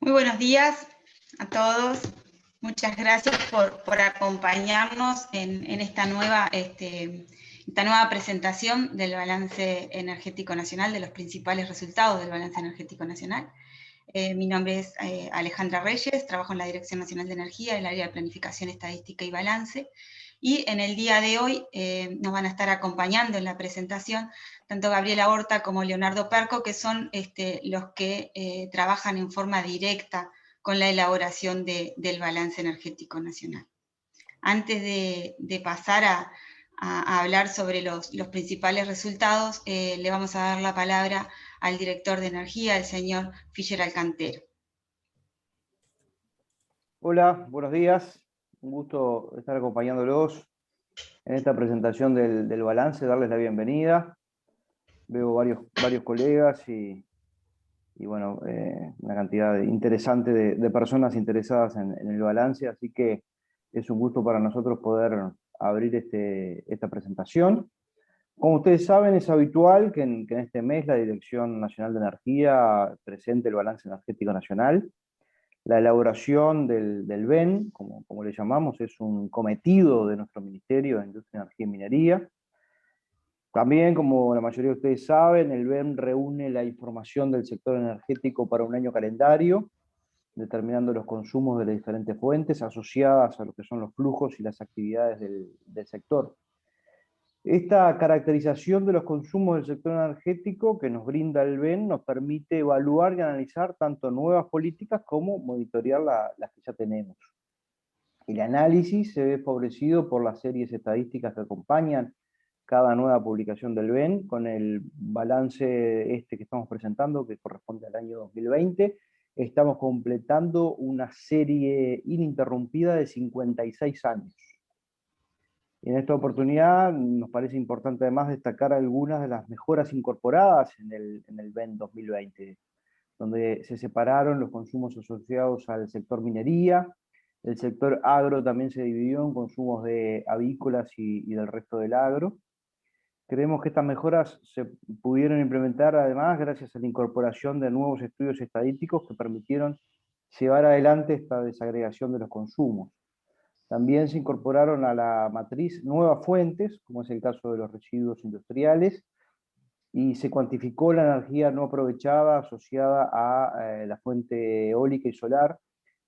Muy buenos días a todos. Muchas gracias por acompañarnos en esta nueva presentación del balance energético nacional, de los principales resultados del balance energético nacional. Mi nombre es Alejandra Reyes, trabajo en la Dirección Nacional de Energía, en el área de Planificación Estadística y Balance, y en el día de hoy nos van a estar acompañando en la presentación tanto Gabriela Horta como Leonardo Perco, que son los que trabajan en forma directa con la elaboración del balance energético nacional. Antes de pasar a hablar sobre los principales resultados, le vamos a dar la palabra al director de energía, el señor Fischer Alcantero. Hola, buenos días. Un gusto estar acompañándolos en esta presentación del balance, darles la bienvenida. Veo varios colegas y bueno, una cantidad interesante de personas interesadas en el balance, así que es un gusto para nosotros poder abrir esta presentación. Como ustedes saben, es habitual que en este mes la Dirección Nacional de Energía presente el balance energético nacional. La elaboración del BEN, como le llamamos, es un cometido de nuestro Ministerio de Industria, Energía y Minería. También, como la mayoría de ustedes saben, el BEN reúne la información del sector energético para un año calendario, determinando los consumos de las diferentes fuentes asociadas a lo que son los flujos y las actividades del sector. Esta caracterización de los consumos del sector energético que nos brinda el BEN nos permite evaluar y analizar tanto nuevas políticas como monitorear las que ya tenemos. El análisis se ve favorecido por las series estadísticas que acompañan cada nueva publicación del BEN, con el balance que estamos presentando, que corresponde al año 2020. Estamos completando una serie ininterrumpida de 56 años. Y en esta oportunidad nos parece importante además destacar algunas de las mejoras incorporadas en el BEN 2020, donde se separaron los consumos asociados al sector minería. El sector agro también se dividió en consumos de avícolas y del resto del agro. Creemos que estas mejoras se pudieron implementar además gracias a la incorporación de nuevos estudios estadísticos que permitieron llevar adelante esta desagregación de los consumos. También se incorporaron a la matriz nuevas fuentes, como es el caso de los residuos industriales, y se cuantificó la energía no aprovechada asociada a la fuente eólica y solar,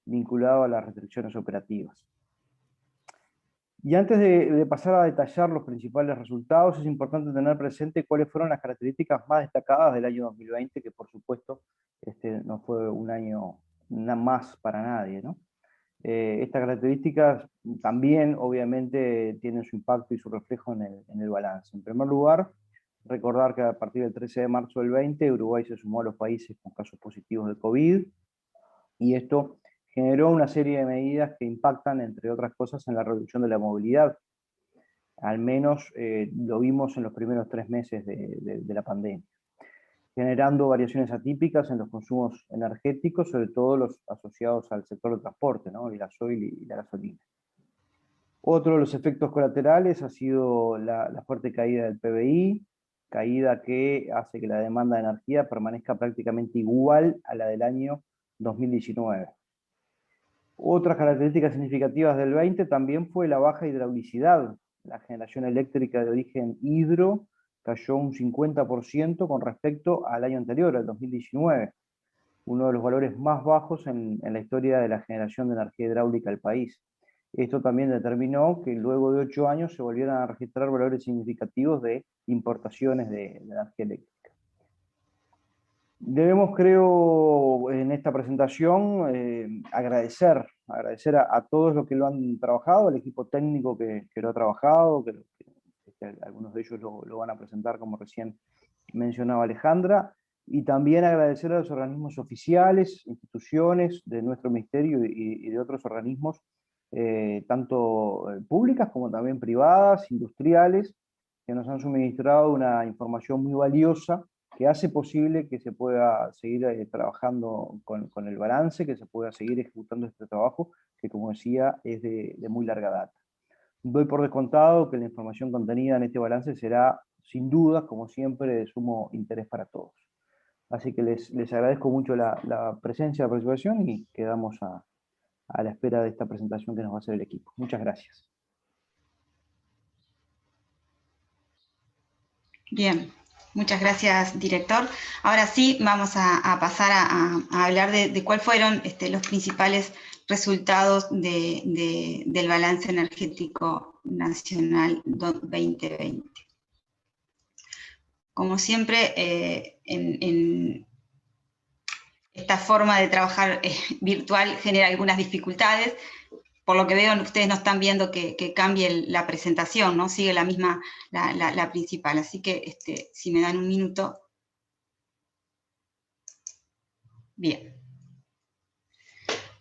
vinculada a las restricciones operativas. Y antes de pasar a detallar los principales resultados, es importante tener presente cuáles fueron las características más destacadas del año 2020, que por supuesto no fue un año más para nadie, ¿no? Estas características también obviamente tienen su impacto y su reflejo en el balance. En primer lugar, recordar que a partir del 13 de marzo del 20, Uruguay se sumó a los países con casos positivos de COVID, y esto generó una serie de medidas que impactan, entre otras cosas, en la reducción de la movilidad. Al menos lo vimos en los primeros 3 meses de la pandemia, generando variaciones atípicas en los consumos energéticos, sobre todo los asociados al sector de transporte, ¿no? El gasoil y la gasolina. Otro de los efectos colaterales ha sido la fuerte caída del PBI, caída que hace que la demanda de energía permanezca prácticamente igual a la del año 2019. Otras características significativas del 20 también fue la baja hidraulicidad. La generación eléctrica de origen hidro cayó un 50% con respecto al año anterior, al 2019, uno de los valores más bajos en la historia de la generación de energía hidráulica del país. Esto también determinó que luego de 8 años se volvieran a registrar valores significativos de importaciones de energía eléctrica. Debemos, creo, en esta presentación agradecer a todos los que lo han trabajado, al equipo técnico que lo ha trabajado, que algunos de ellos lo van a presentar, como recién mencionaba Alejandra, y también agradecer a los organismos oficiales, instituciones de nuestro ministerio y de otros organismos, tanto públicas como también privadas, industriales, que nos han suministrado una información muy valiosa que hace posible que se pueda seguir trabajando con el balance, que se pueda seguir ejecutando este trabajo, que como decía, es de muy larga data. Doy por descontado que la información contenida en este balance será, sin duda, como siempre, de sumo interés para todos. Así que les agradezco mucho la presencia, la participación y quedamos a la espera de esta presentación que nos va a hacer el equipo. Muchas gracias. Bien, muchas gracias, director. Ahora sí, vamos a pasar a hablar de cuáles fueron los principales resultados del balance energético nacional 2020. Como siempre, en esta forma de trabajar virtual genera algunas dificultades. Por lo que veo, ustedes no están viendo que cambie la presentación, ¿no? Sigue la misma, la principal. Así que si me dan un minuto. Bien.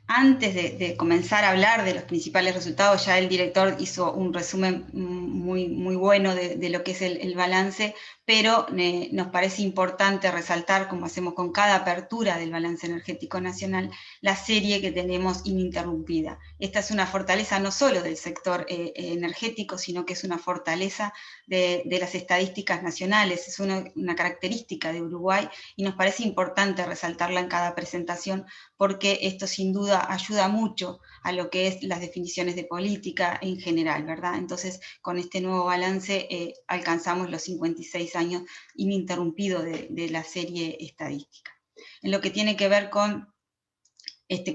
Antes de comenzar a hablar de los principales resultados, ya el director hizo un resumen muy bueno de lo que es el balance, pero nos parece importante resaltar, como hacemos con cada apertura del balance energético nacional, la serie que tenemos ininterrumpida. Esta es una fortaleza no solo del sector energético, sino que es una fortaleza de las estadísticas nacionales, es una característica de Uruguay, y nos parece importante resaltarla en cada presentación, porque esto sin duda ayuda mucho a lo que es las definiciones de política en general, ¿verdad? Entonces, con este nuevo balance alcanzamos los 56 años ininterrumpidos de la serie estadística. En lo que tiene que ver con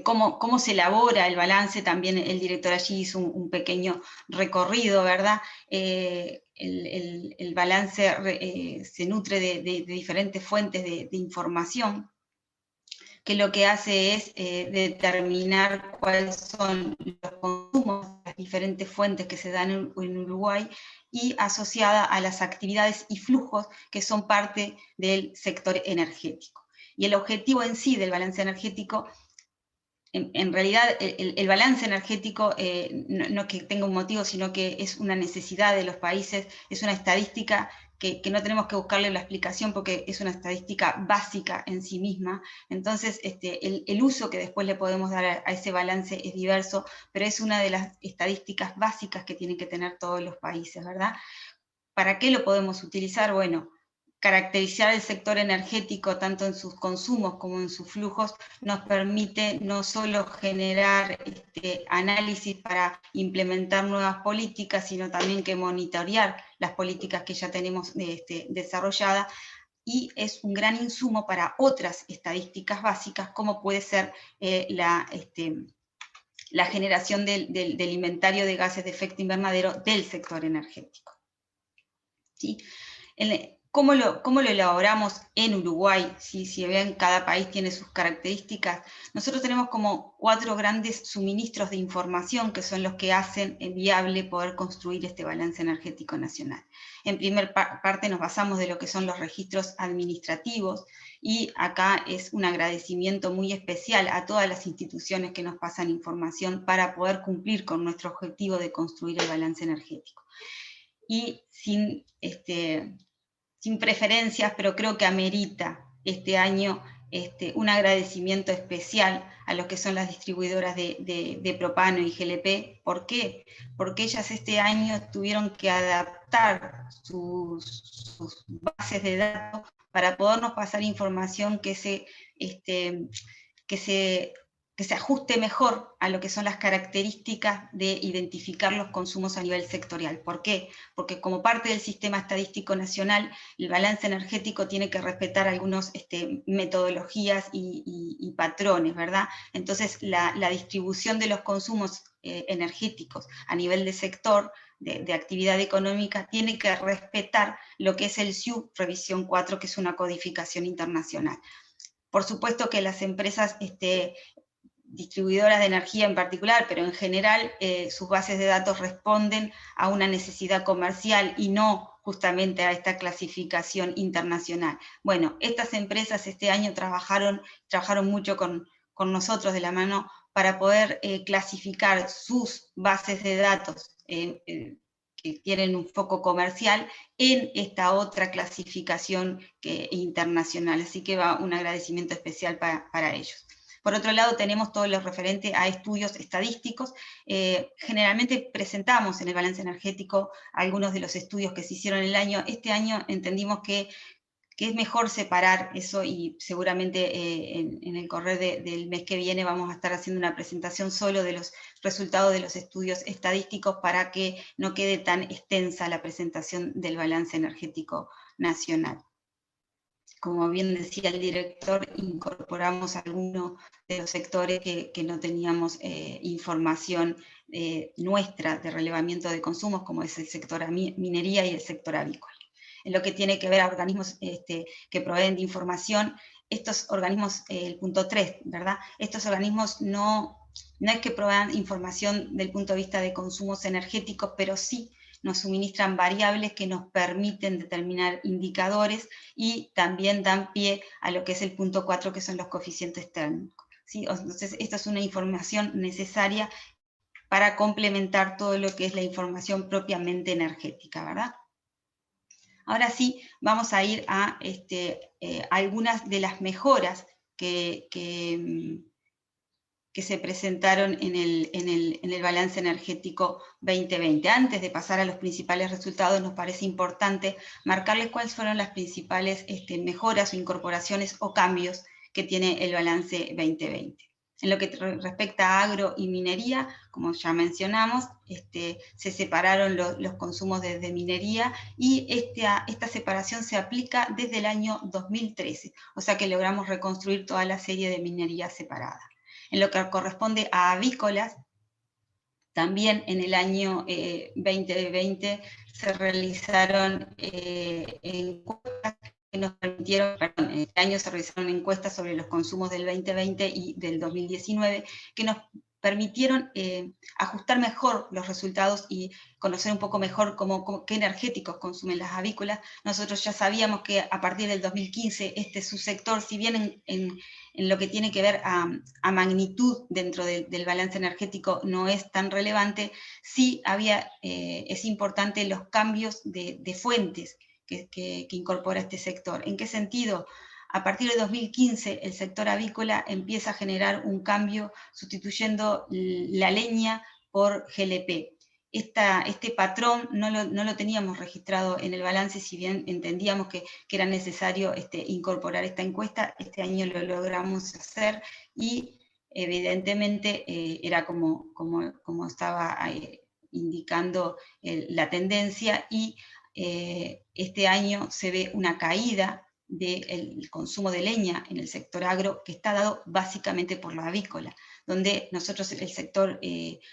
cómo se elabora el balance, también el director allí hizo un pequeño recorrido, ¿verdad? El balance se nutre de diferentes fuentes de información, que lo que hace es determinar cuáles son los consumos, las diferentes fuentes que se dan en Uruguay, y asociada a las actividades y flujos que son parte del sector energético. Y el objetivo en sí del balance energético, en realidad el balance energético no es que tenga un motivo, sino que es una necesidad de los países, es una estadística que no tenemos que buscarle la explicación porque es una estadística básica en sí misma. Entonces el uso que después le podemos dar a ese balance es diverso, pero es una de las estadísticas básicas que tienen que tener todos los países, ¿verdad? ¿Para qué lo podemos utilizar? Bueno, caracterizar el sector energético tanto en sus consumos como en sus flujos nos permite no solo generar análisis para implementar nuevas políticas, sino también que monitorear las políticas que ya tenemos desarrolladas, y es un gran insumo para otras estadísticas básicas, como puede ser la generación del inventario de gases de efecto invernadero del sector energético. ¿Sí? ¿Cómo lo elaboramos en Uruguay? ¿Sí? Si ven, cada país tiene sus características. Nosotros tenemos como 4 grandes suministros de información que son los que hacen viable poder construir este balance energético nacional. En primer parte nos basamos de lo que son los registros administrativos, y acá es un agradecimiento muy especial a todas las instituciones que nos pasan información para poder cumplir con nuestro objetivo de construir el balance energético. Y sin preferencias, pero creo que amerita este año un agradecimiento especial a lo que son las distribuidoras de propano y GLP. ¿Por qué? Porque ellas este año tuvieron que adaptar sus bases de datos para podernos pasar información que se ajuste mejor a lo que son las características de identificar los consumos a nivel sectorial. ¿Por qué? Porque como parte del sistema estadístico nacional, el balance energético tiene que respetar algunas metodologías y patrones, ¿verdad? Entonces, la distribución de los consumos energéticos a nivel de sector, de actividad económica, tiene que respetar lo que es el SIU Revisión 4, que es una codificación internacional. Por supuesto que las empresas distribuidoras de energía en particular, pero en general sus bases de datos responden a una necesidad comercial y no justamente a esta clasificación internacional. Bueno, estas empresas este año trabajaron mucho con nosotros de la mano para poder clasificar sus bases de datos que tienen un foco comercial en esta otra clasificación internacional. Así que va un agradecimiento especial para ellos. Por otro lado, tenemos todo lo referente a estudios estadísticos. Generalmente presentamos en el balance energético algunos de los estudios que se hicieron en el año. Este año entendimos que que es mejor separar eso, y seguramente en el correr del mes que viene vamos a estar haciendo una presentación solo de los resultados de los estudios estadísticos para que no quede tan extensa la presentación del balance energético nacional. Como bien decía el director, incorporamos algunos de los sectores que no teníamos información nuestra de relevamiento de consumos, como es el sector minería y el sector avícola. En lo que tiene que ver a organismos que proveen de información, estos organismos, el punto 3, ¿verdad? Estos organismos no es que provean información del punto de vista de consumos energéticos, pero sí nos suministran variables que nos permiten determinar indicadores y también dan pie a lo que es el punto 4, que son los coeficientes térmicos, ¿sí? Entonces, esta es una información necesaria para complementar todo lo que es la información propiamente energética, ¿verdad? Ahora sí, vamos a ir a algunas de las mejoras que se presentaron en el balance energético 2020. Antes de pasar a los principales resultados, nos parece importante marcarles cuáles fueron las principales mejoras o incorporaciones o cambios que tiene el balance 2020. En lo que respecta a agro y minería, como ya mencionamos, se separaron los consumos de minería, y esta separación se aplica desde el año 2013, o sea que logramos reconstruir toda la serie de minería separada. En lo que corresponde a avícolas, también en el año 2020 se realizaron encuestas que nos permitieron, perdón, en este año se realizaron encuestas sobre los consumos del 2020 y del 2019, que nos permitieron ajustar mejor los resultados y conocer un poco mejor qué energéticos consumen las avícolas. Nosotros ya sabíamos que a partir del 2015 este subsector, si bien en lo que tiene que ver a magnitud dentro del balance energético no es tan relevante, sí es importante los cambios de fuentes que incorpora este sector. ¿En qué sentido? A partir de 2015 el sector avícola empieza a generar un cambio sustituyendo la leña por GLP. Este patrón no lo teníamos registrado en el balance, si bien entendíamos que era necesario incorporar esta encuesta. Este año lo logramos hacer y evidentemente era como estaba indicando la tendencia, y este año se ve una caída del consumo de leña en el sector agro, que está dado básicamente por la avícola, donde nosotros, el sector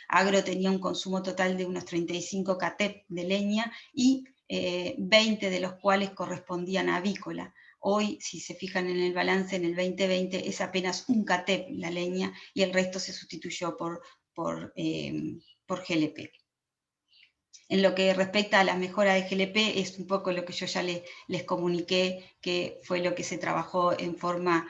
agro, tenía un consumo total de unos 35 catep de leña, y 20 de los cuales correspondían a avícola. Hoy, si se fijan en el balance, en el 2020 es apenas un catep la leña, y el resto se sustituyó por GLP. En lo que respecta a la mejora de GLP, es un poco lo que yo ya les comuniqué, que fue lo que se trabajó en forma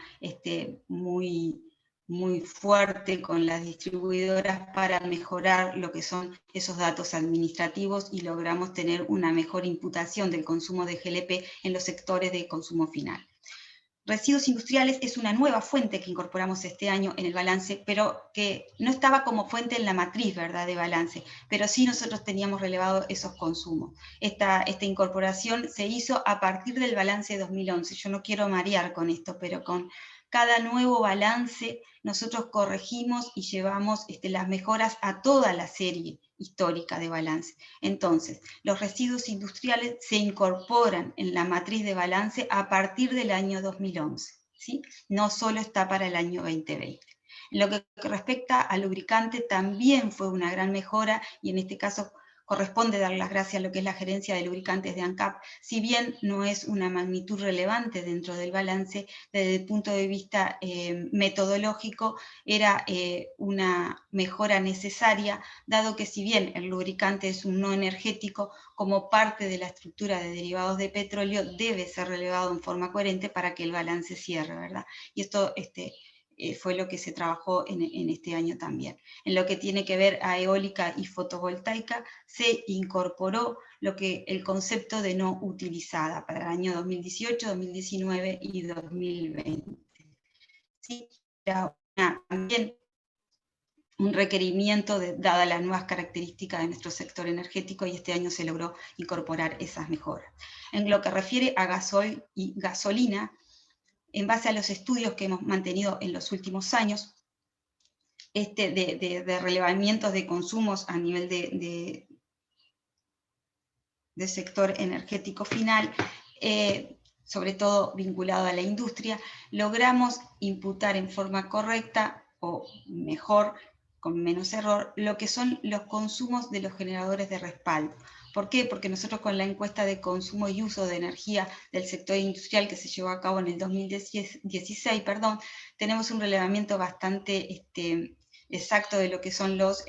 muy fuerte con las distribuidoras para mejorar lo que son esos datos administrativos, y logramos tener una mejor imputación del consumo de GLP en los sectores de consumo final. Residuos industriales es una nueva fuente que incorporamos este año en el balance, pero que no estaba como fuente en la matriz, ¿verdad?, de balance, pero sí nosotros teníamos relevado esos consumos. Esta incorporación se hizo a partir del balance de 2011. Yo no quiero marear con esto, pero con cada nuevo balance nosotros corregimos y llevamos las mejoras a toda la serie histórica de balance. Entonces, los residuos industriales se incorporan en la matriz de balance a partir del año 2011, ¿sí? No solo está para el año 2020. En lo que respecta al lubricante, también fue una gran mejora, y en este caso corresponde dar las gracias a lo que es la gerencia de lubricantes de ANCAP. Si bien no es una magnitud relevante dentro del balance, desde el punto de vista metodológico era una mejora necesaria, dado que si bien el lubricante es un no energético, como parte de la estructura de derivados de petróleo debe ser relevado en forma coherente para que el balance cierre, ¿verdad? Y esto fue lo que se trabajó en este año también. En lo que tiene que ver a eólica y fotovoltaica, se incorporó el concepto de no utilizada para el año 2018, 2019 y 2020. ¿Sí? Era también un requerimiento dadas las nuevas características de nuestro sector energético, y este año se logró incorporar esas mejoras. En lo que refiere a gasoil y gasolina, en base a los estudios que hemos mantenido en los últimos años, de relevamientos de consumos a nivel de sector energético final, sobre todo vinculado a la industria, logramos imputar en forma correcta, o mejor, con menos error, lo que son los consumos de los generadores de respaldo. ¿Por qué? Porque nosotros con la encuesta de consumo y uso de energía del sector industrial que se llevó a cabo en el 2016, tenemos un relevamiento bastante exacto de lo que son los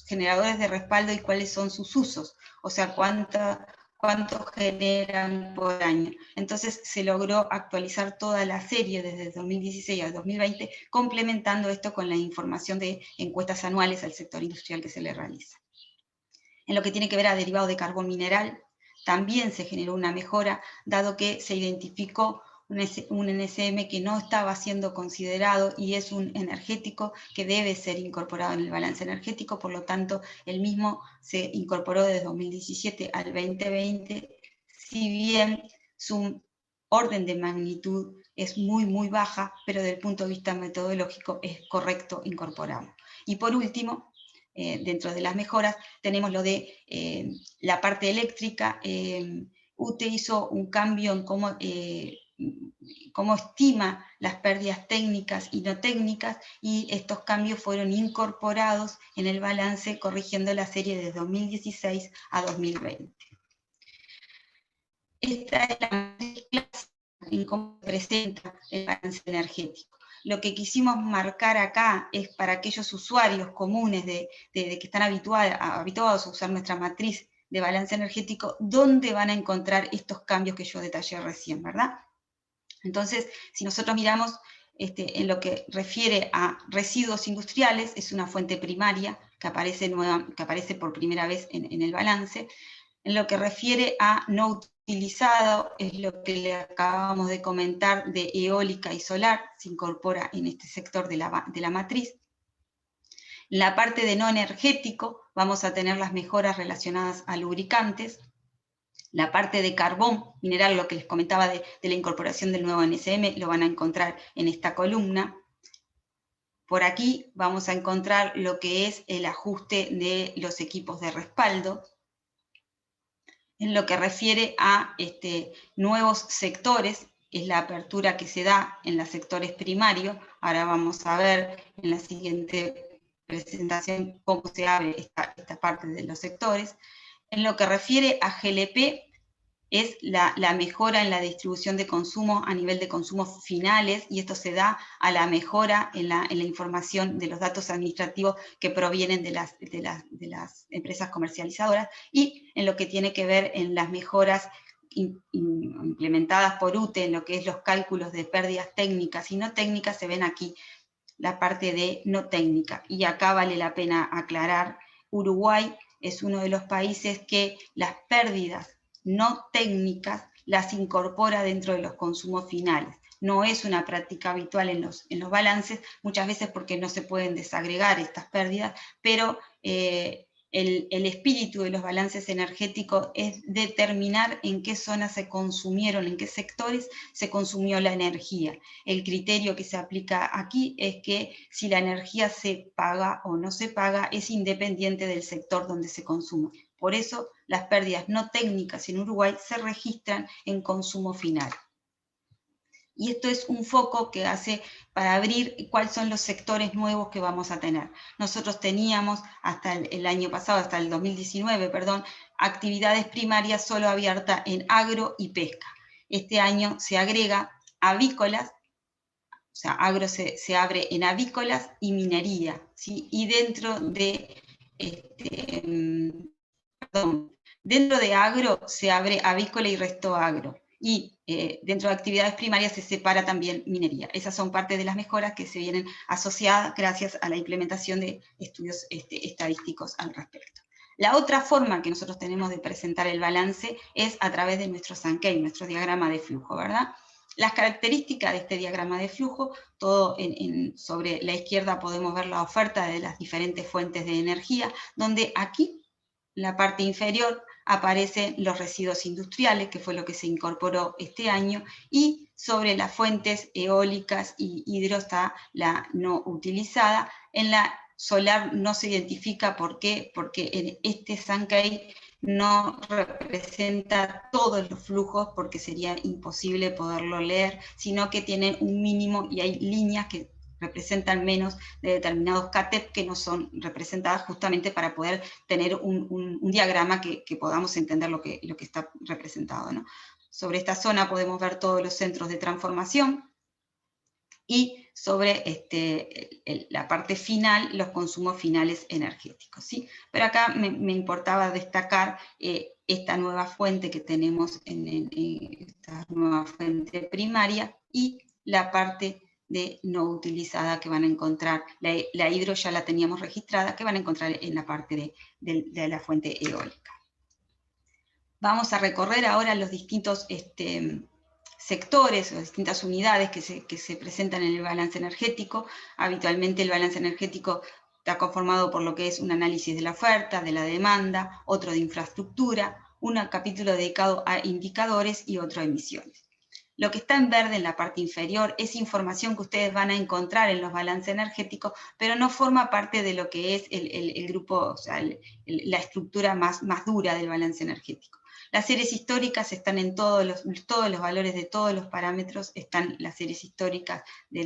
generadores de respaldo y cuáles son sus usos, o sea, cuánto generan por año. Entonces se logró actualizar toda la serie desde 2016 a 2020, complementando esto con la información de encuestas anuales al sector industrial que se le realiza. En lo que tiene que ver a derivado de carbón mineral, también se generó una mejora, dado que se identificó un NSM que no estaba siendo considerado y es un energético que debe ser incorporado en el balance energético, por lo tanto el mismo se incorporó desde 2017 al 2020, si bien su orden de magnitud es muy baja, pero desde el punto de vista metodológico es correcto incorporarlo. Y por último, dentro de las mejoras, tenemos lo de la parte eléctrica. UTE hizo un cambio en cómo estima las pérdidas técnicas y no técnicas, y estos cambios fueron incorporados en el balance, corrigiendo la serie de 2016 a 2020. Esta es la matriz clásica en cómo se presenta el balance energético. Lo que quisimos marcar acá es para aquellos usuarios comunes que están habituados a usar nuestra matriz de balance energético, dónde van a encontrar estos cambios que yo detallé recién, ¿verdad? Entonces, si nosotros miramos en lo que refiere a residuos industriales, es una fuente primaria que aparece por primera vez en el balance. En lo que refiere a no utilizado, es lo que le acabamos de comentar de eólica y solar, se incorpora en este sector de la matriz. En la parte de no energético vamos a tener las mejoras relacionadas a lubricantes. La parte de carbón mineral, lo que les comentaba de la incorporación del nuevo NSM, lo van a encontrar en esta columna. Por aquí vamos a encontrar lo que es el ajuste de los equipos de respaldo. En lo que refiere a nuevos sectores, es la apertura que se da en los sectores primarios. Ahora vamos a ver en la siguiente presentación cómo se abre esta parte de los sectores. En lo que refiere a GLP, es la mejora en la distribución de consumo a nivel de consumos finales, y esto se da a la mejora en la información de los datos administrativos que provienen de las empresas comercializadoras, y en lo que tiene que ver en las mejoras implementadas por UTE, en lo que es los cálculos de pérdidas técnicas y no técnicas. Se ven aquí la parte de no técnica, y acá vale la pena aclarar, Uruguay es uno de los países que las pérdidas no técnicas las incorpora dentro de los consumos finales. No es una práctica habitual en los balances, muchas veces porque no se pueden desagregar estas pérdidas, pero el espíritu de los balances energéticos es determinar en qué zonas se consumieron, en qué sectores se consumió la energía. El criterio que se aplica aquí es que si la energía se paga o no se paga es independiente del sector donde se consume. Por eso las pérdidas no técnicas en Uruguay se registran en consumo final. Y esto es un foco que hace para abrir cuáles son los sectores nuevos que vamos a tener. Nosotros teníamos hasta el año pasado, hasta el 2019, actividades primarias solo abiertas en agro y pesca. Este año se agrega avícolas, o sea, agro se abre en avícolas y minería, ¿sí? Y dentro de agro se abre avícola y resto agro. Y dentro de actividades primarias se separa también minería. Esas son parte de las mejoras que se vienen asociadas gracias a la implementación de estudios estadísticos al respecto. La otra forma que nosotros tenemos de presentar el balance es a través de nuestro Sankey, nuestro diagrama de flujo, ¿verdad? Las características de este diagrama de flujo, todo sobre la izquierda podemos ver la oferta de las diferentes fuentes de energía, donde aquí, en la parte inferior, aparecen los residuos industriales, que fue lo que se incorporó este año, y sobre las fuentes eólicas y hidro está la no utilizada. En la solar no se identifica, ¿por qué? Porque en este Sankey no representa todos los flujos, porque sería imposible poderlo leer, sino que tiene un mínimo y hay líneas que representan menos de determinados CATEP que no son representadas justamente para poder tener un diagrama que podamos entender lo que está representado, ¿no? Sobre esta zona podemos ver todos los centros de transformación y sobre la parte final, los consumos finales energéticos, ¿sí? Pero acá me importaba destacar esta nueva fuente que tenemos en esta nueva fuente primaria y la parte de no utilizada que van a encontrar, la hidro ya la teníamos registrada, que van a encontrar en la parte de la fuente eólica. Vamos a recorrer ahora los distintos sectores o distintas unidades que se presentan en el balance energético. Habitualmente el balance energético está conformado por lo que es un análisis de la oferta, de la demanda, otro de infraestructura, un capítulo dedicado a indicadores y otro a emisiones. Lo que está en verde en la parte inferior es información que ustedes van a encontrar en los balances energéticos, pero no forma parte de lo que es el grupo, o sea, la estructura más dura del balance energético. Las series históricas están en todos los valores de todos los parámetros, están las series históricas de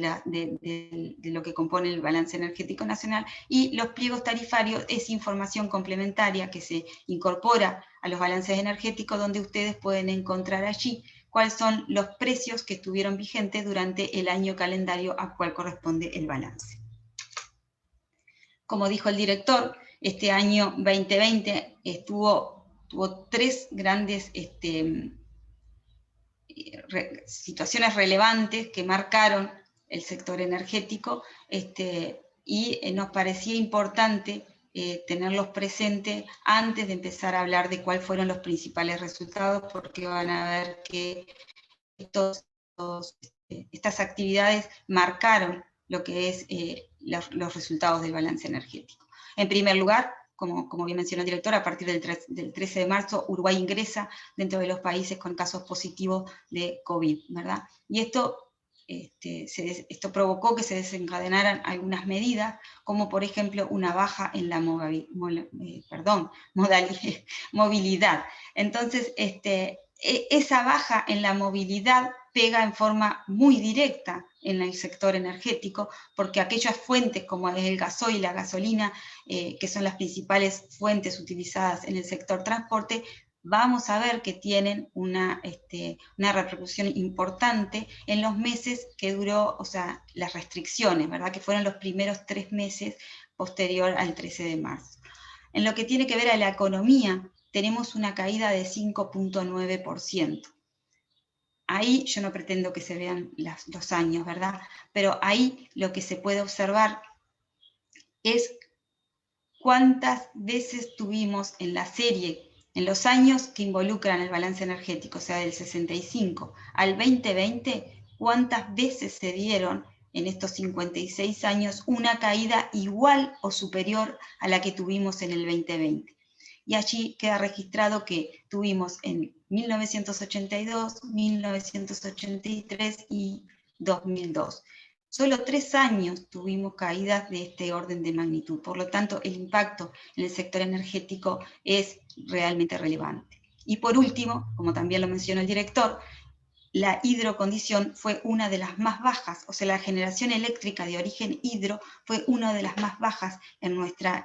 lo que compone el balance energético nacional, y los pliegos tarifarios es información complementaria que se incorpora a los balances energéticos, donde ustedes pueden encontrar allí cuáles son los precios que estuvieron vigentes durante el año calendario al cual corresponde el balance. Como dijo el director, este año 2020 tuvo tres grandes situaciones relevantes que marcaron el sector energético, y nos parecía importante tenerlos presentes antes de empezar a hablar de cuáles fueron los principales resultados, porque van a ver que estas actividades marcaron lo que es los resultados del balance energético. En primer lugar, como bien mencionó el director, a partir del 13 de marzo, Uruguay ingresa dentro de los países con casos positivos de COVID, ¿verdad? Y esto provocó que se desencadenaran algunas medidas, como por ejemplo una baja en la movilidad. Entonces, esa baja en la movilidad pega en forma muy directa en el sector energético, porque aquellas fuentes como es el gasoil y la gasolina, que son las principales fuentes utilizadas en el sector transporte, vamos a ver que tienen una repercusión importante en los meses que duró, o sea, las restricciones, ¿verdad? Que fueron los primeros 3 meses posterior al 13 de marzo. En lo que tiene que ver a la economía, tenemos una caída de 5.9%. Ahí yo no pretendo que se vean los años, ¿verdad? Pero ahí lo que se puede observar es cuántas veces tuvimos en la serie, en los años que involucran el balance energético, o sea, del 65 al 2020, cuántas veces se dieron en estos 56 años una caída igual o superior a la que tuvimos en el 2020. Y allí queda registrado que tuvimos en 1982, 1983 y 2002. Solo 3 años tuvimos caídas de este orden de magnitud. Por lo tanto, el impacto en el sector energético es realmente relevante. Y por último, como también lo mencionó el director, la hidrocondición fue una de las más bajas, o sea, la generación eléctrica de origen hidro fue una de las más bajas en nuestra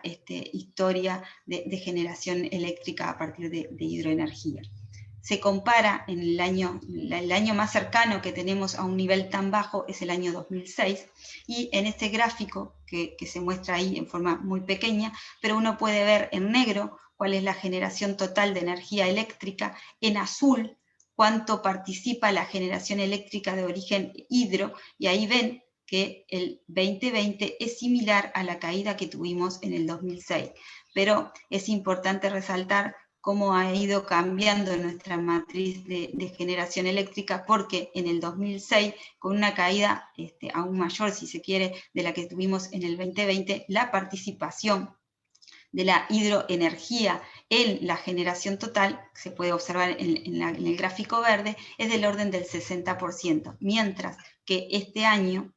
historia de generación eléctrica a partir de hidroenergía. Se compara en el año más cercano que tenemos a un nivel tan bajo es el año 2006, y en este gráfico que se muestra ahí en forma muy pequeña, pero uno puede ver en negro cuál es la generación total de energía eléctrica, en azul cuánto participa la generación eléctrica de origen hidro, y ahí ven que el 2020 es similar a la caída que tuvimos en el 2006, pero es importante resaltar cómo ha ido cambiando nuestra matriz de generación eléctrica, porque en el 2006, con una caída aún mayor, si se quiere, de la que tuvimos en el 2020, la participación de la hidroenergía en la generación total, se puede observar en el gráfico verde, es del orden del 60%, mientras que este año,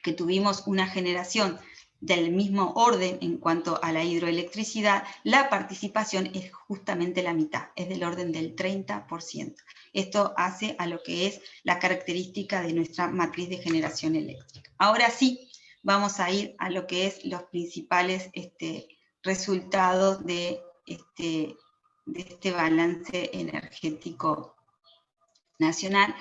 que tuvimos una generación del mismo orden en cuanto a la hidroelectricidad, la participación es justamente la mitad, es del orden del 30%. Esto hace a lo que es la característica de nuestra matriz de generación eléctrica. Ahora sí, vamos a ir a lo que es los principales resultados de este balance energético nacional.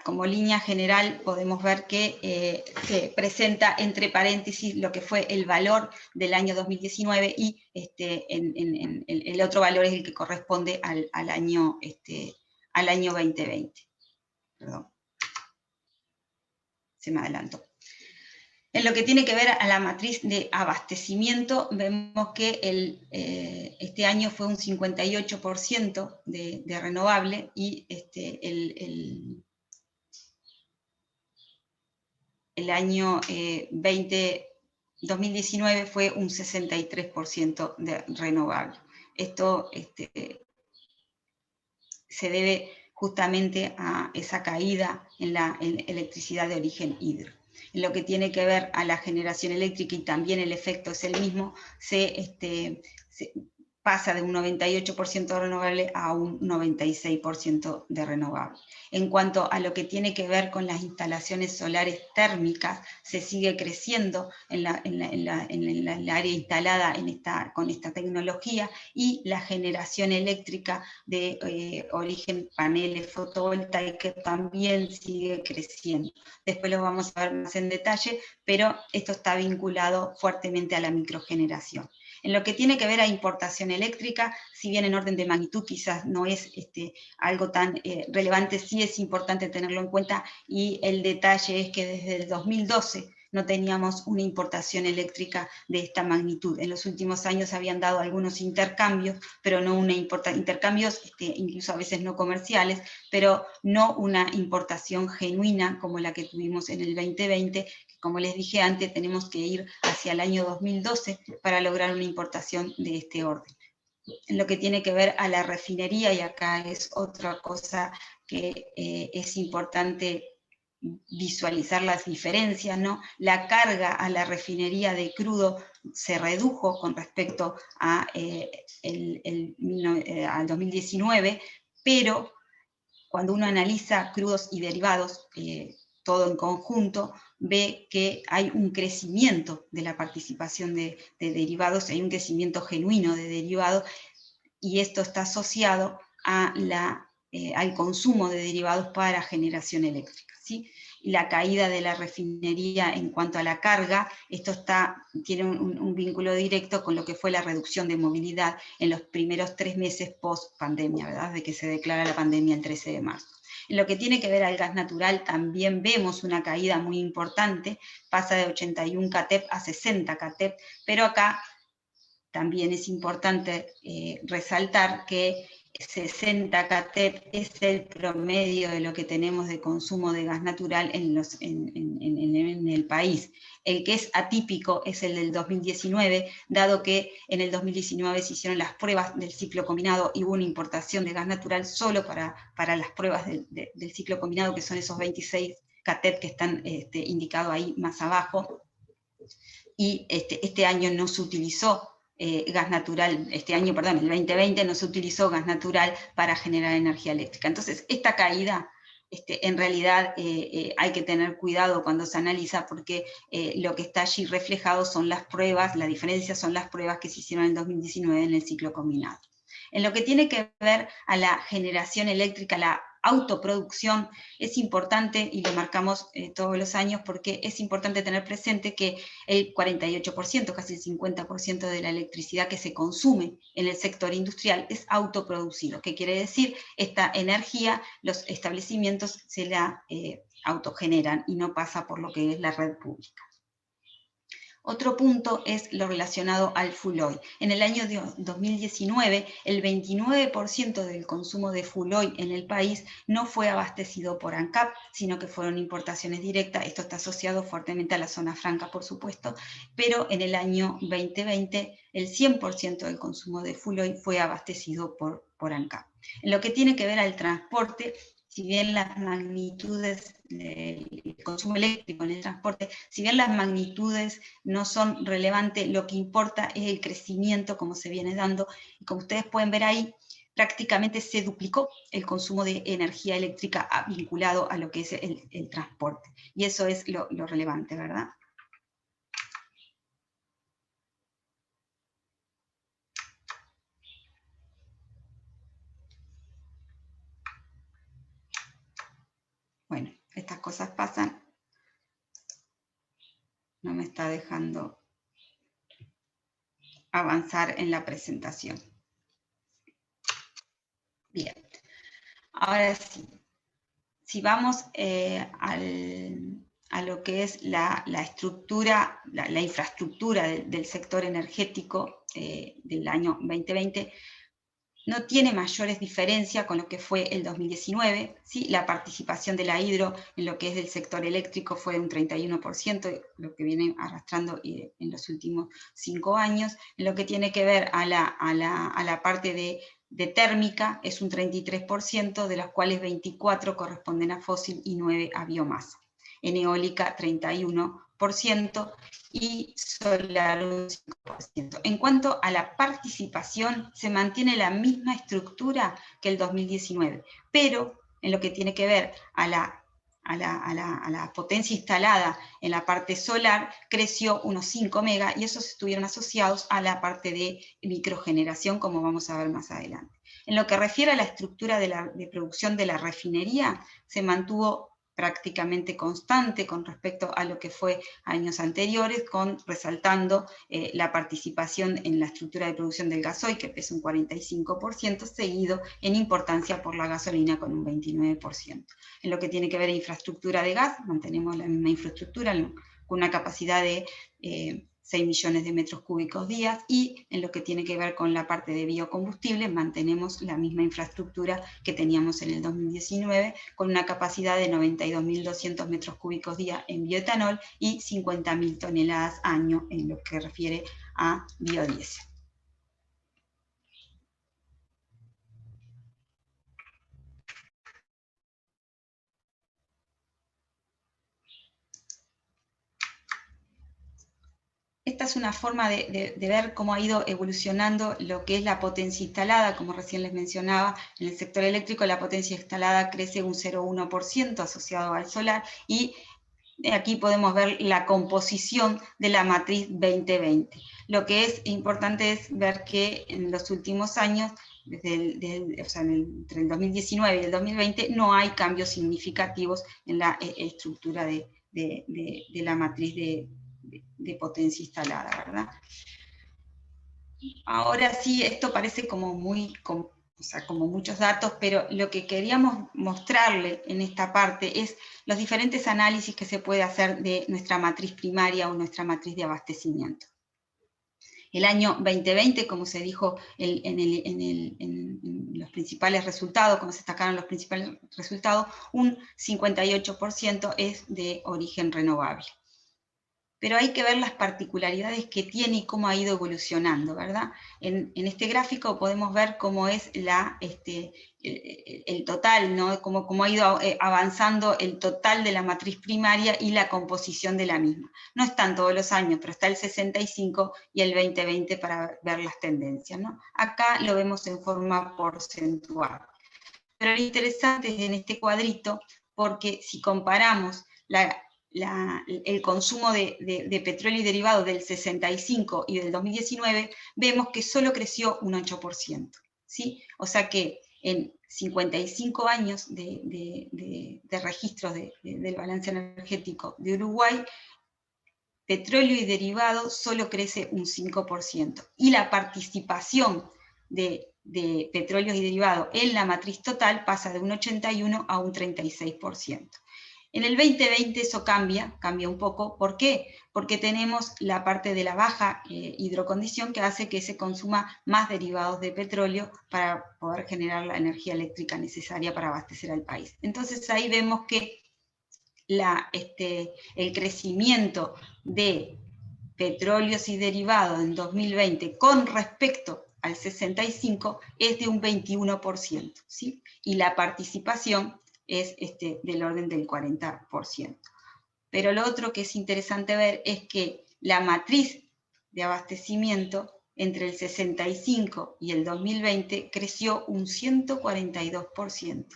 Como línea general podemos ver que se presenta entre paréntesis lo que fue el valor del año 2019 y el otro valor es el que corresponde al año 2020. Perdón, se me adelantó. En lo que tiene que ver a la matriz de abastecimiento, vemos que este año fue un 58% de renovable y el año 2019 fue un 63% de renovable. Esto se debe justamente a esa caída en la electricidad de origen hidro. En lo que tiene que ver a la generación eléctrica, y también el efecto es el mismo, se pasa de un 98% de renovable a un 96% de renovable. En cuanto a lo que tiene que ver con las instalaciones solares térmicas, se sigue creciendo en el área instalada con esta tecnología, y la generación eléctrica de origen paneles fotovoltaicos también sigue creciendo. Después lo vamos a ver más en detalle, pero esto está vinculado fuertemente a la microgeneración. En lo que tiene que ver a importación eléctrica, si bien en orden de magnitud quizás no es algo tan relevante, sí es importante tenerlo en cuenta, y el detalle es que desde el 2012 no teníamos una importación eléctrica de esta magnitud. En los últimos años habían dado algunos intercambios, pero no intercambios incluso a veces no comerciales, pero no una importación genuina como la que tuvimos en el 2020, como les dije antes, tenemos que ir hacia el año 2012 para lograr una importación de este orden. En lo que tiene que ver a la refinería, y acá es otra cosa que es importante visualizar las diferencias, ¿no? La carga a la refinería de crudo se redujo con respecto al 2019, pero cuando uno analiza crudos y derivados, todo en conjunto, ve que hay un crecimiento de la participación de derivados, hay un crecimiento genuino de derivados, y esto está asociado a al consumo de derivados para generación eléctrica, ¿sí? Y la caída de la refinería en cuanto a la carga, esto tiene un vínculo directo con lo que fue la reducción de movilidad en los primeros 3 meses post pandemia, ¿verdad? De que se declara la pandemia el 13 de marzo. En lo que tiene que ver al gas natural, también vemos una caída muy importante, pasa de 81 CATEP a 60 CATEP, pero acá también es importante resaltar que 60 CATEP es el promedio de lo que tenemos de consumo de gas natural en el país. El que es atípico es el del 2019, dado que en el 2019 se hicieron las pruebas del ciclo combinado y hubo una importación de gas natural solo para las pruebas del ciclo combinado, que son esos 26 CATEP que están indicados ahí más abajo. Y este año no se utilizó gas natural, el 2020 no se utilizó gas natural para generar energía eléctrica. Entonces, esta caída, en realidad hay que tener cuidado cuando se analiza, porque lo que está allí reflejado son las pruebas, la diferencia son las pruebas que se hicieron en el 2019 en el ciclo combinado. En lo que tiene que ver a la generación eléctrica, la autoproducción, es importante, y lo marcamos todos los años, porque es importante tener presente que el 48%, casi el 50% de la electricidad que se consume en el sector industrial es autoproducido. ¿Qué quiere decir? Esta energía los establecimientos se la autogeneran y no pasa por lo que es la red pública. Otro punto es lo relacionado al full oil. En el año 2019, el 29% del consumo de full oil en el país no fue abastecido por ANCAP, sino que fueron importaciones directas. Esto está asociado fuertemente a la zona franca, por supuesto, pero en el año 2020 el 100% del consumo de full oil fue abastecido por ANCAP. En lo que tiene que ver al transporte, si bien las magnitudes del consumo eléctrico en el transporte, si bien las magnitudes no son relevantes, lo que importa es el crecimiento como se viene dando, y como ustedes pueden ver ahí, prácticamente se duplicó el consumo de energía eléctrica vinculado a lo que es el transporte, y eso es lo relevante, ¿verdad? Bueno, estas cosas pasan. No me está dejando avanzar en la presentación. Bien, ahora sí. Si vamos a lo que es la estructura, la infraestructura del sector energético del año 2020, no tiene mayores diferencias con lo que fue el 2019. ¿Sí? La participación de la hidro en lo que es del sector eléctrico fue de un 31%, lo que viene arrastrando en los últimos 5 años. En lo que tiene que ver a la parte de térmica, es un 33%, de las cuales 24 corresponden a fósil y 9 a biomasa. En eólica, 31%, y solar un 5%. En cuanto a la participación, se mantiene la misma estructura que el 2019, pero en lo que tiene que ver a la potencia instalada en la parte solar, creció unos 5 megas, y esos estuvieron asociados a la parte de microgeneración, como vamos a ver más adelante. En lo que refiere a la estructura de producción de la refinería, se mantuvo prácticamente constante con respecto a lo que fue años anteriores, resaltando la participación en la estructura de producción del gasoil, que pesa un 45%, seguido en importancia por la gasolina con un 29%. En lo que tiene que ver a infraestructura de gas, mantenemos la misma infraestructura con una capacidad de 6 millones de metros cúbicos día, y en lo que tiene que ver con la parte de biocombustible, mantenemos la misma infraestructura que teníamos en el 2019, con una capacidad de 92.200 metros cúbicos día en bioetanol y 50.000 toneladas año en lo que refiere a biodiesel. Esta es una forma de ver cómo ha ido evolucionando lo que es la potencia instalada. Como recién les mencionaba, en el sector eléctrico la potencia instalada crece un 0,1% asociado al solar, y aquí podemos ver la composición de la matriz 2020. Lo que es importante es ver que en los últimos años, entre el 2019 y el 2020, no hay cambios significativos en la estructura de la matriz de potencia instalada, ¿verdad? Ahora sí, esto parece como como muchos datos, pero lo que queríamos mostrarle en esta parte es los diferentes análisis que se puede hacer de nuestra matriz primaria o nuestra matriz de abastecimiento. El año 2020, como se dijo en los principales resultados, como se destacaron los principales resultados, un 58% es de origen renovable. Pero hay que ver las particularidades que tiene y cómo ha ido evolucionando, ¿verdad? En este gráfico podemos ver cómo es el total, ¿no? Cómo ha ido avanzando el total de la matriz primaria y la composición de la misma. No están todos los años, pero está el 65 y el 2020 para ver las tendencias, ¿no? Acá lo vemos en forma porcentual. Pero lo interesante es en este cuadrito, porque si comparamos el consumo de petróleo y derivado del 65 y del 2019, vemos que solo creció un 8%. ¿Sí? O sea que en 55 años de registros del balance energético de Uruguay, petróleo y derivado solo crece un 5%. Y la participación de petróleos y derivados en la matriz total pasa de un 81 a un 36%. En el 2020 eso cambia un poco. ¿Por qué? Porque tenemos la parte de la baja hidrocondición que hace que se consuma más derivados de petróleo para poder generar la energía eléctrica necesaria para abastecer al país. Entonces ahí vemos que el crecimiento de petróleos y derivados en 2020 con respecto al 65 es de un 21%, ¿sí? Y la participación es del orden del 40%. Pero lo otro que es interesante ver es que la matriz de abastecimiento entre el 65 y el 2020 creció un 142%.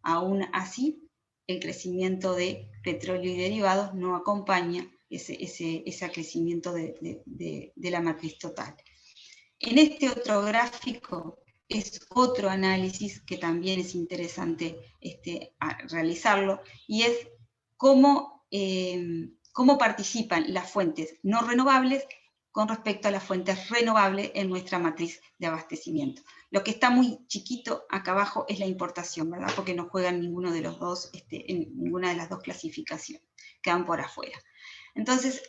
Aún así, el crecimiento de petróleo y derivados no acompaña ese crecimiento de la matriz total. En este otro gráfico es otro análisis que también es interesante realizarlo, y es cómo participan las fuentes no renovables con respecto a las fuentes renovables en nuestra matriz de abastecimiento. Lo que está muy chiquito acá abajo es la importación, ¿verdad? Porque no juegan ninguno de los dos, en ninguna de las dos clasificaciones, quedan por afuera. Entonces,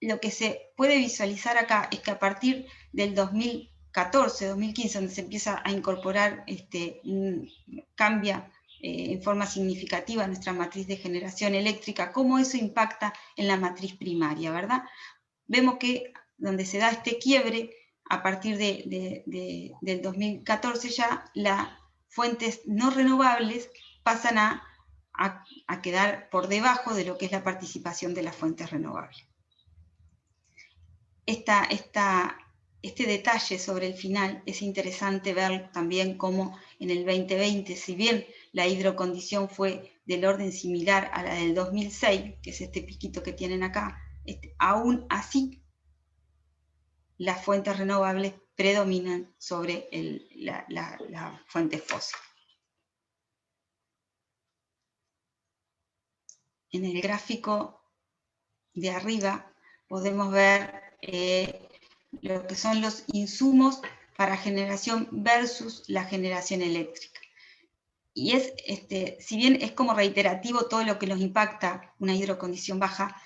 lo que se puede visualizar acá es que a partir del 2014, 2015, donde se empieza a incorporar, cambia en forma significativa nuestra matriz de generación eléctrica, cómo eso impacta en la matriz primaria, ¿verdad? Vemos que donde se da este quiebre, a partir del 2014 ya las fuentes no renovables pasan a quedar por debajo de lo que es la participación de las fuentes renovables. Este detalle sobre el final es interesante ver también cómo en el 2020, si bien la hidrocondición fue del orden similar a la del 2006, que es este piquito que tienen acá, aún así las fuentes renovables predominan sobre la fuente fósil. En el gráfico de arriba podemos ver lo que son los insumos para generación versus la generación eléctrica. Y si bien es como reiterativo todo lo que nos impacta una hidrocondición baja,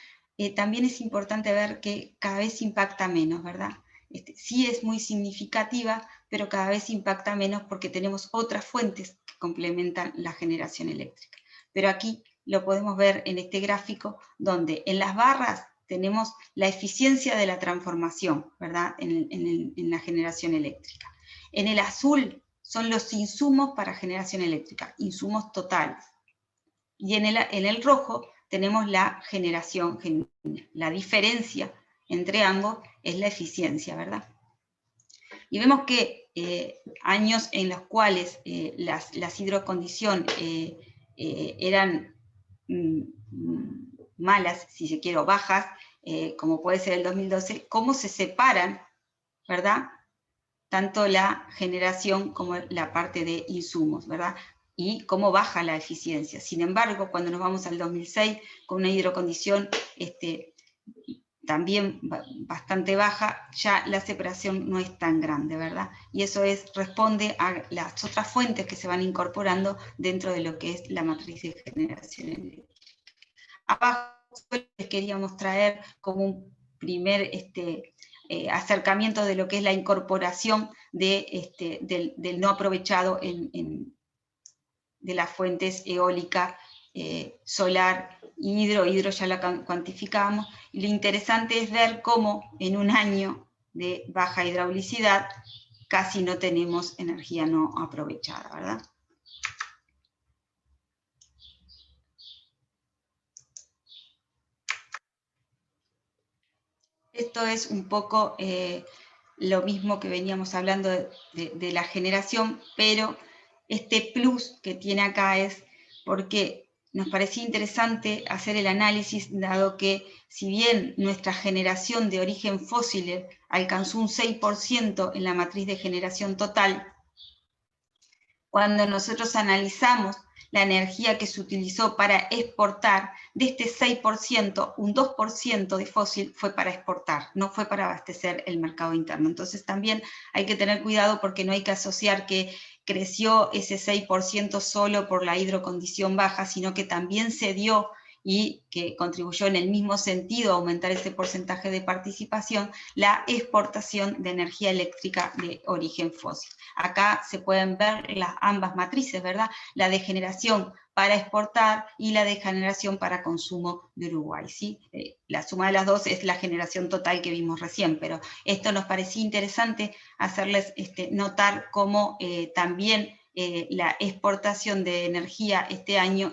también es importante ver que cada vez impacta menos, ¿verdad? Sí es muy significativa, pero cada vez impacta menos porque tenemos otras fuentes que complementan la generación eléctrica. Pero aquí lo podemos ver en este gráfico, donde en las barras tenemos la eficiencia de la transformación, ¿verdad? En la generación eléctrica. En el azul son los insumos para generación eléctrica, insumos totales. Y en el rojo tenemos la generación genuina. La diferencia entre ambos es la eficiencia, ¿verdad? Y vemos que años en los cuales las hidrocondiciones eran malas, si se quiere, o bajas, como puede ser el 2012, cómo se separan, ¿verdad?, tanto la generación como la parte de insumos, ¿verdad?, y cómo baja la eficiencia. Sin embargo, cuando nos vamos al 2006, con una hidrocondición también bastante baja, ya la separación no es tan grande, ¿verdad? Y eso responde a las otras fuentes que se van incorporando dentro de lo que es la matriz de generación eléctrica. Abajo les queríamos traer como un primer acercamiento de lo que es la incorporación del no aprovechado de las fuentes eólica, solar, hidro ya la cuantificamos, y lo interesante es ver cómo en un año de baja hidraulicidad casi no tenemos energía no aprovechada, ¿verdad? Esto es un poco lo mismo que veníamos hablando de la generación, pero este plus que tiene acá es porque nos parecía interesante hacer el análisis, dado que si bien nuestra generación de origen fósil alcanzó un 6% en la matriz de generación total, cuando nosotros analizamos la energía que se utilizó para exportar, de este 6%, un 2% de fósil fue para exportar, no fue para abastecer el mercado interno. Entonces también hay que tener cuidado porque no hay que asociar que creció ese 6% solo por la hidrocondición baja, sino que también se dio y que contribuyó en el mismo sentido a aumentar ese porcentaje de participación, la exportación de energía eléctrica de origen fósil. Acá se pueden ver ambas matrices, ¿verdad? La de generación para exportar y la de generación para consumo de Uruguay, ¿sí? La suma de las dos es la generación total que vimos recién, pero esto nos parecía interesante hacerles notar cómo también la exportación de energía este año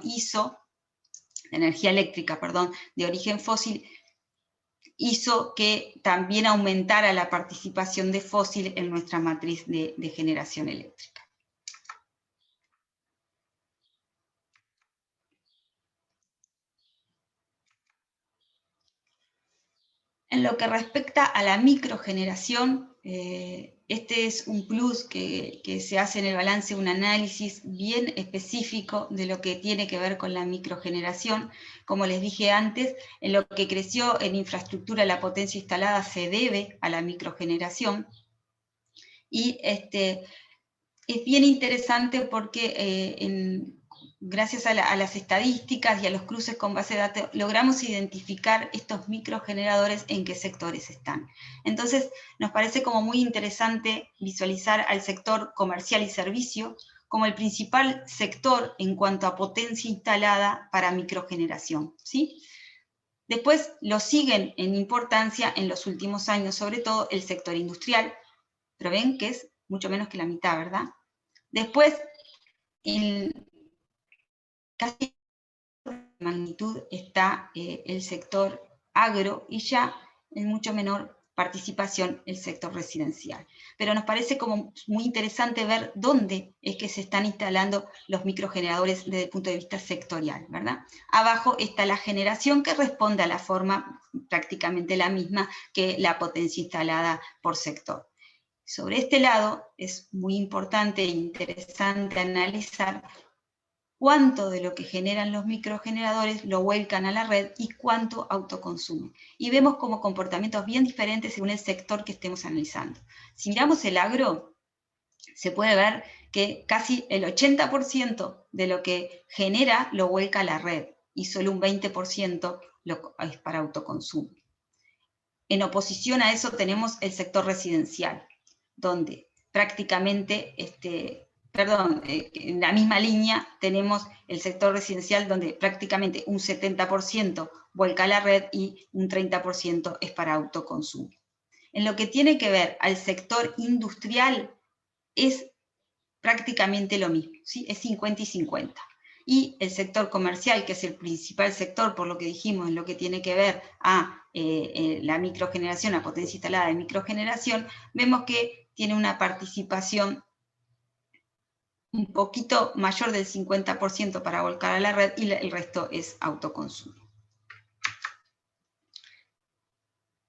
energía eléctrica, perdón, de origen fósil, hizo que también aumentara la participación de fósil en nuestra matriz de generación eléctrica. En lo que respecta a la microgeneración, este es un plus que se hace en el balance, un análisis bien específico de lo que tiene que ver con la microgeneración. Como les dije antes, en lo que creció en infraestructura la potencia instalada se debe a la microgeneración. Y es bien interesante porque gracias a las estadísticas y a los cruces con base de datos, logramos identificar estos microgeneradores en qué sectores están. Entonces, nos parece como muy interesante visualizar al sector comercial y servicio como el principal sector en cuanto a potencia instalada para microgeneración, ¿sí? Después lo siguen en importancia en los últimos años, sobre todo el sector industrial, pero ven que es mucho menos que la mitad, ¿verdad? Después, casi magnitud está el sector agro y ya en mucho menor participación el sector residencial. Pero nos parece como muy interesante ver dónde es que se están instalando los microgeneradores desde el punto de vista sectorial, ¿verdad? Abajo está la generación que responde a la forma prácticamente la misma que la potencia instalada por sector. Sobre este lado es muy importante e interesante analizar cuánto de lo que generan los microgeneradores lo vuelcan a la red y cuánto autoconsumen. Y vemos como comportamientos bien diferentes según el sector que estemos analizando. Si miramos el agro, se puede ver que casi el 80% de lo que genera lo vuelca a la red y solo un 20% es para autoconsumo. En oposición a eso tenemos el sector residencial, donde prácticamente, en la misma línea tenemos el sector residencial donde prácticamente un 70% vuelca a la red y un 30% es para autoconsumo. En lo que tiene que ver al sector industrial es prácticamente lo mismo, ¿sí? Es 50 y 50. Y el sector comercial, que es el principal sector, por lo que dijimos, en lo que tiene que ver a la microgeneración, la potencia instalada de microgeneración, vemos que tiene una participación un poquito mayor del 50% para volcar a la red y el resto es autoconsumo.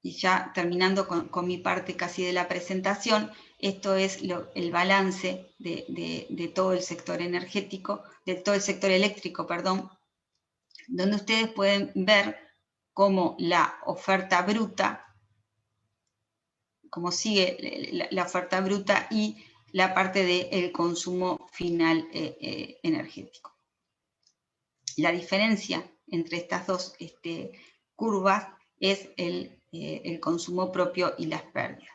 Y ya terminando con mi parte casi de la presentación, esto es el balance de todo el sector energético, de todo el sector eléctrico, perdón, donde ustedes pueden ver cómo la oferta bruta, cómo sigue la oferta bruta y la parte del consumo final energético. La diferencia entre estas dos curvas es el consumo propio y las pérdidas.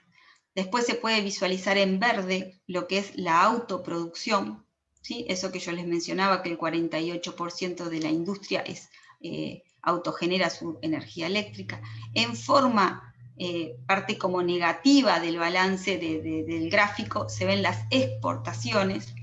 Después se puede visualizar en verde lo que es la autoproducción, ¿sí? Eso que yo les mencionaba, que el 48% de la industria autogenera su energía eléctrica. En forma, parte como negativa del balance del gráfico, se ven las exportaciones,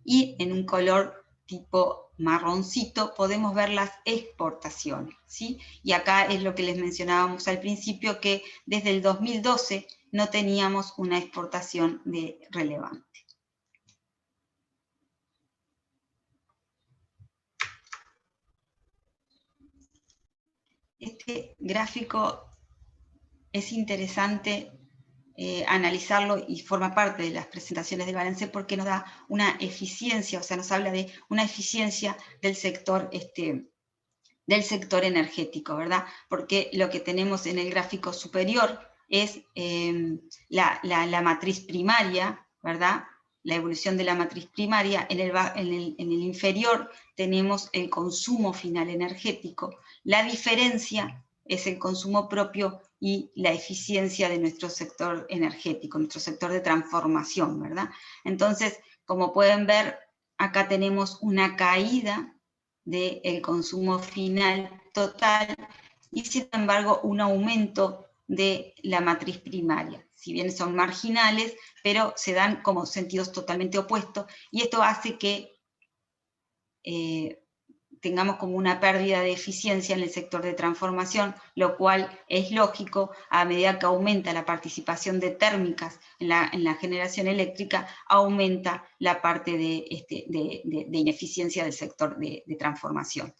y en un color tipo marroncito podemos ver las exportaciones, ¿sí? Y acá es lo que les mencionábamos al principio, que desde el 2012 no teníamos una exportación relevante. Este gráfico es interesante analizarlo y forma parte de las presentaciones del balance porque nos da una eficiencia, o sea, nos habla de una eficiencia del sector energético, ¿verdad? Porque lo que tenemos en el gráfico superior es la matriz primaria, ¿verdad? la evolución de la matriz primaria, en el inferior tenemos el consumo final energético. La diferencia es el consumo propio y la eficiencia de nuestro sector energético, nuestro sector de transformación, ¿verdad? Entonces, como pueden ver, acá tenemos una caída del consumo final total y, sin embargo, un aumento de la matriz primaria. Si bien son marginales, pero se dan como sentidos totalmente opuestos, y esto hace que tengamos como una pérdida de eficiencia en el sector de transformación, lo cual es lógico a medida que aumenta la participación de térmicas en la generación eléctrica, aumenta la parte de ineficiencia del sector de transformación.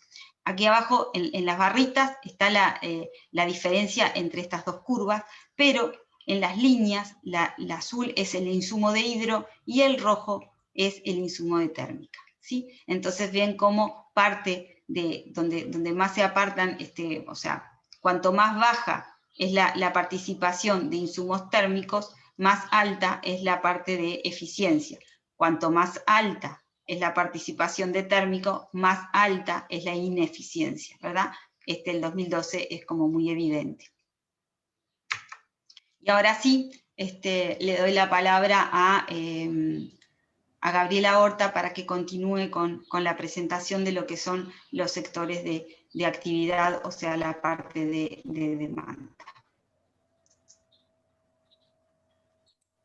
Aquí abajo, en las barritas, está la diferencia entre estas dos curvas, pero en las líneas, la azul es el insumo de hidro y el rojo es el insumo de térmica, ¿sí? Entonces ven cómo parte de donde más se apartan, o sea, cuanto más baja es la participación de insumos térmicos, más alta es la parte de eficiencia. Cuanto más alta es la participación de térmico, más alta es la ineficiencia, ¿verdad? El 2012 es como muy evidente. Y ahora sí, le doy la palabra a Gabriela Horta para que continúe con la presentación de lo que son los sectores de actividad, o sea, la parte de demanda.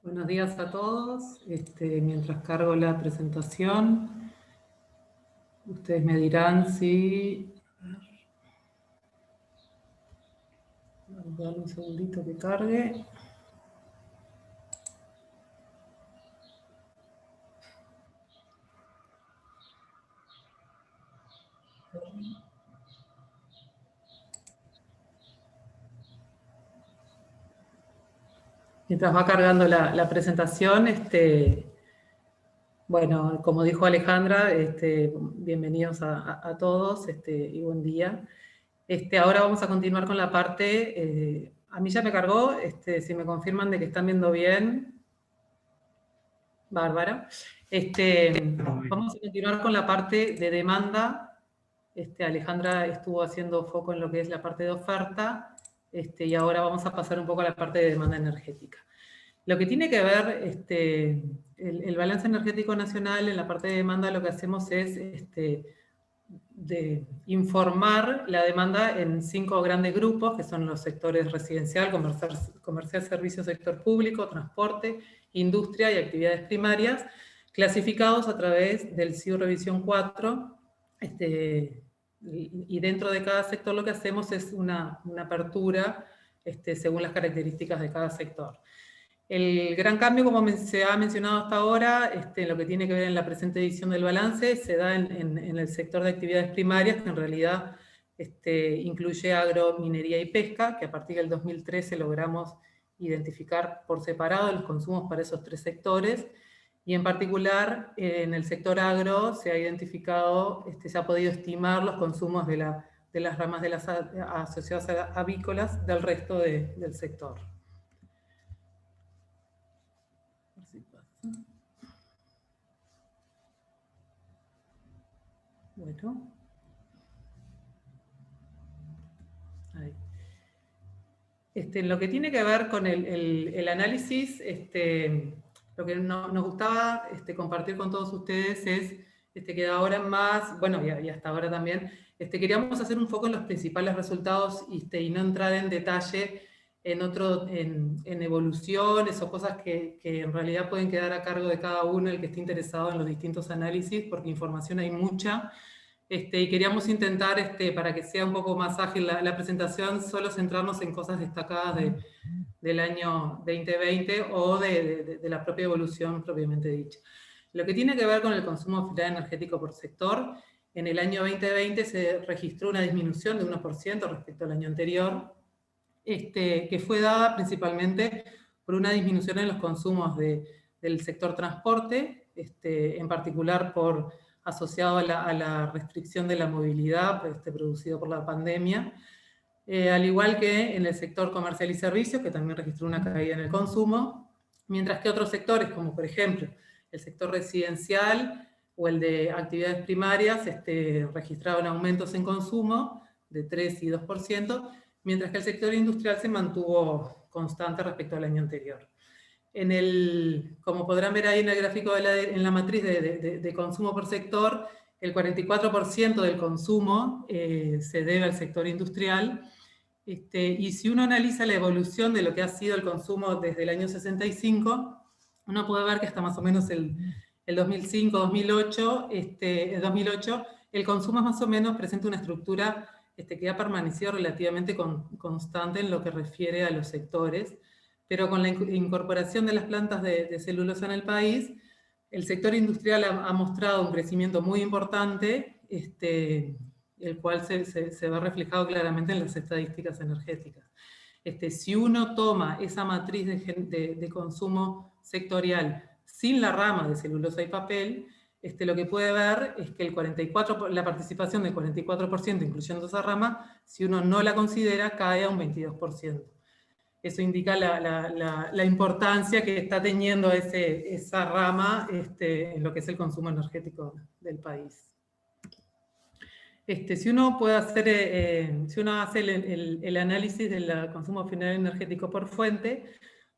Buenos días a todos. Mientras cargo la presentación, ustedes me dirán si... Voy a darle un segundito que cargue. Mientras va cargando la presentación, bueno, como dijo Alejandra, bienvenidos a todos y buen día. Ahora vamos a continuar con la parte, a mí ya me cargó, si me confirman de que están viendo bien. Bárbara. Vamos a continuar con la parte de demanda. Alejandra estuvo haciendo foco en lo que es la parte de oferta, y ahora vamos a pasar un poco a la parte de demanda energética. Lo que tiene que ver el balance energético nacional en la parte de demanda, lo que hacemos es de informar la demanda en 5 grandes grupos, que son los sectores residencial, comercial, servicios, sector público, transporte, industria y actividades primarias, clasificados a través del CIU Revisión 4, y dentro de cada sector lo que hacemos es una apertura según las características de cada sector. El gran cambio, como se ha mencionado hasta ahora, lo que tiene que ver en la presente edición del balance, se da en el sector de actividades primarias, que en realidad incluye agro, minería y pesca, que a partir del 2013 logramos identificar por separado los consumos para esos 3 sectores, y en particular en el sector agro se ha identificado, se ha podido estimar los consumos de las ramas de las asociadas avícolas del resto del sector. Bueno. Ahí. Lo que tiene que ver con el análisis, lo que nos gustaba compartir con todos ustedes es que ahora más, bueno, y hasta ahora también, queríamos hacer un foco en los principales resultados y no entrar en detalle en evoluciones o cosas que en realidad pueden quedar a cargo de cada uno, el que esté interesado en los distintos análisis, porque información hay mucha. Y queríamos intentar, para que sea un poco más ágil la presentación, solo centrarnos en cosas destacadas del año 2020 o de la propia evolución propiamente dicha. Lo que tiene que ver con el consumo final energético por sector, en el año 2020 se registró una disminución de 1% respecto al año anterior, que fue dada principalmente por una disminución en los consumos del sector transporte, en particular asociado a la restricción de la movilidad producido por la pandemia, al igual que en el sector comercial y servicios, que también registró una caída en el consumo, mientras que otros sectores, como por ejemplo El sector residencial o el de actividades primarias registraron aumentos en consumo de 3 y 2%, mientras que el sector industrial se mantuvo constante respecto al año anterior. Como podrán ver ahí en el gráfico en la matriz de consumo por sector, el 44% del consumo se debe al sector industrial. Y si uno analiza la evolución de lo que ha sido el consumo desde el año 65, uno puede ver que hasta más o menos el 2005-2008, el consumo más o menos presenta una estructura que ha permanecido relativamente constante en lo que refiere a los sectores, pero con la incorporación de las plantas de celulosa en el país, el sector industrial ha mostrado un crecimiento muy importante, el cual se ve reflejado claramente en las estadísticas energéticas. Si uno toma esa matriz de consumo sectorial sin la rama de celulosa y papel, lo que puede ver es que la participación del 44%, incluyendo esa rama, si uno no la considera, cae a un 22%. Eso indica la importancia que está teniendo esa rama en lo que es el consumo energético del país. Si uno hace el análisis del consumo final energético por fuente,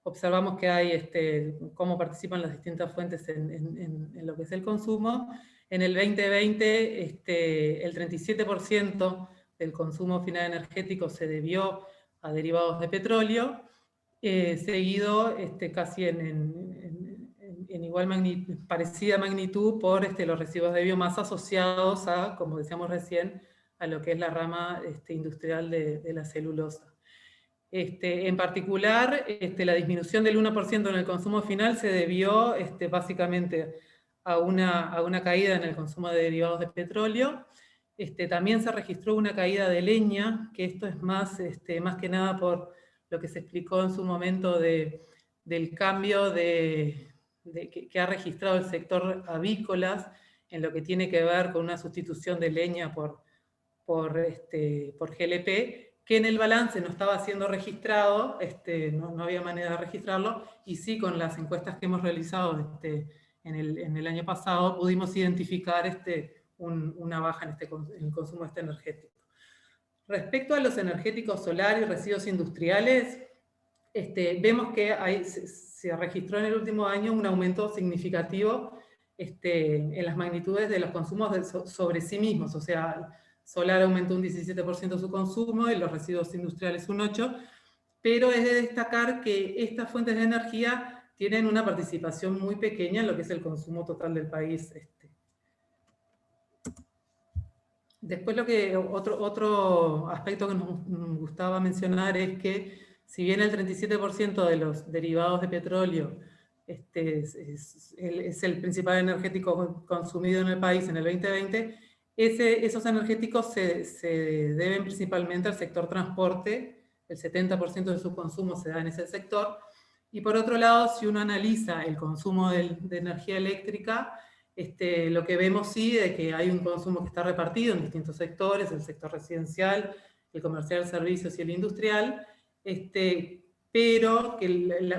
observamos que hay cómo participan las distintas fuentes en lo que es el consumo. En el 2020, el 37% del consumo final energético se debió a derivados de petróleo, seguido casi en igual parecida magnitud por los residuos de biomasa asociados a, como decíamos recién, a lo que es la rama industrial de la celulosa. En particular, la disminución del 1% en el consumo final se debió básicamente a una caída en el consumo de derivados de petróleo. También se registró una caída de leña, que esto es más que nada por lo que se explicó en su momento del cambio que ha registrado el sector avícolas en lo que tiene que ver con una sustitución de leña por GLP, que en el balance no estaba siendo registrado, no había manera de registrarlo, y sí con las encuestas que hemos realizado en el año pasado pudimos identificar una baja en el consumo energético. Respecto a los energéticos solar y residuos industriales, vemos que se registró en el último año un aumento significativo en las magnitudes de los consumos sobre sí mismos, o sea, solar aumentó un 17% su consumo y los residuos industriales un 8%, pero es de destacar que estas fuentes de energía tienen una participación muy pequeña en lo que es el consumo total del país. Después otro aspecto que nos gustaba mencionar es que si bien el 37% de los derivados de petróleo es el principal energético consumido en el país en el 2020, esos energéticos se deben principalmente al sector transporte, el 70% de su consumo se da en ese sector, y por otro lado, si uno analiza el consumo de energía eléctrica, lo que vemos sí de que hay un consumo que está repartido en distintos sectores, el sector residencial, el comercial, servicios y el industrial, pero que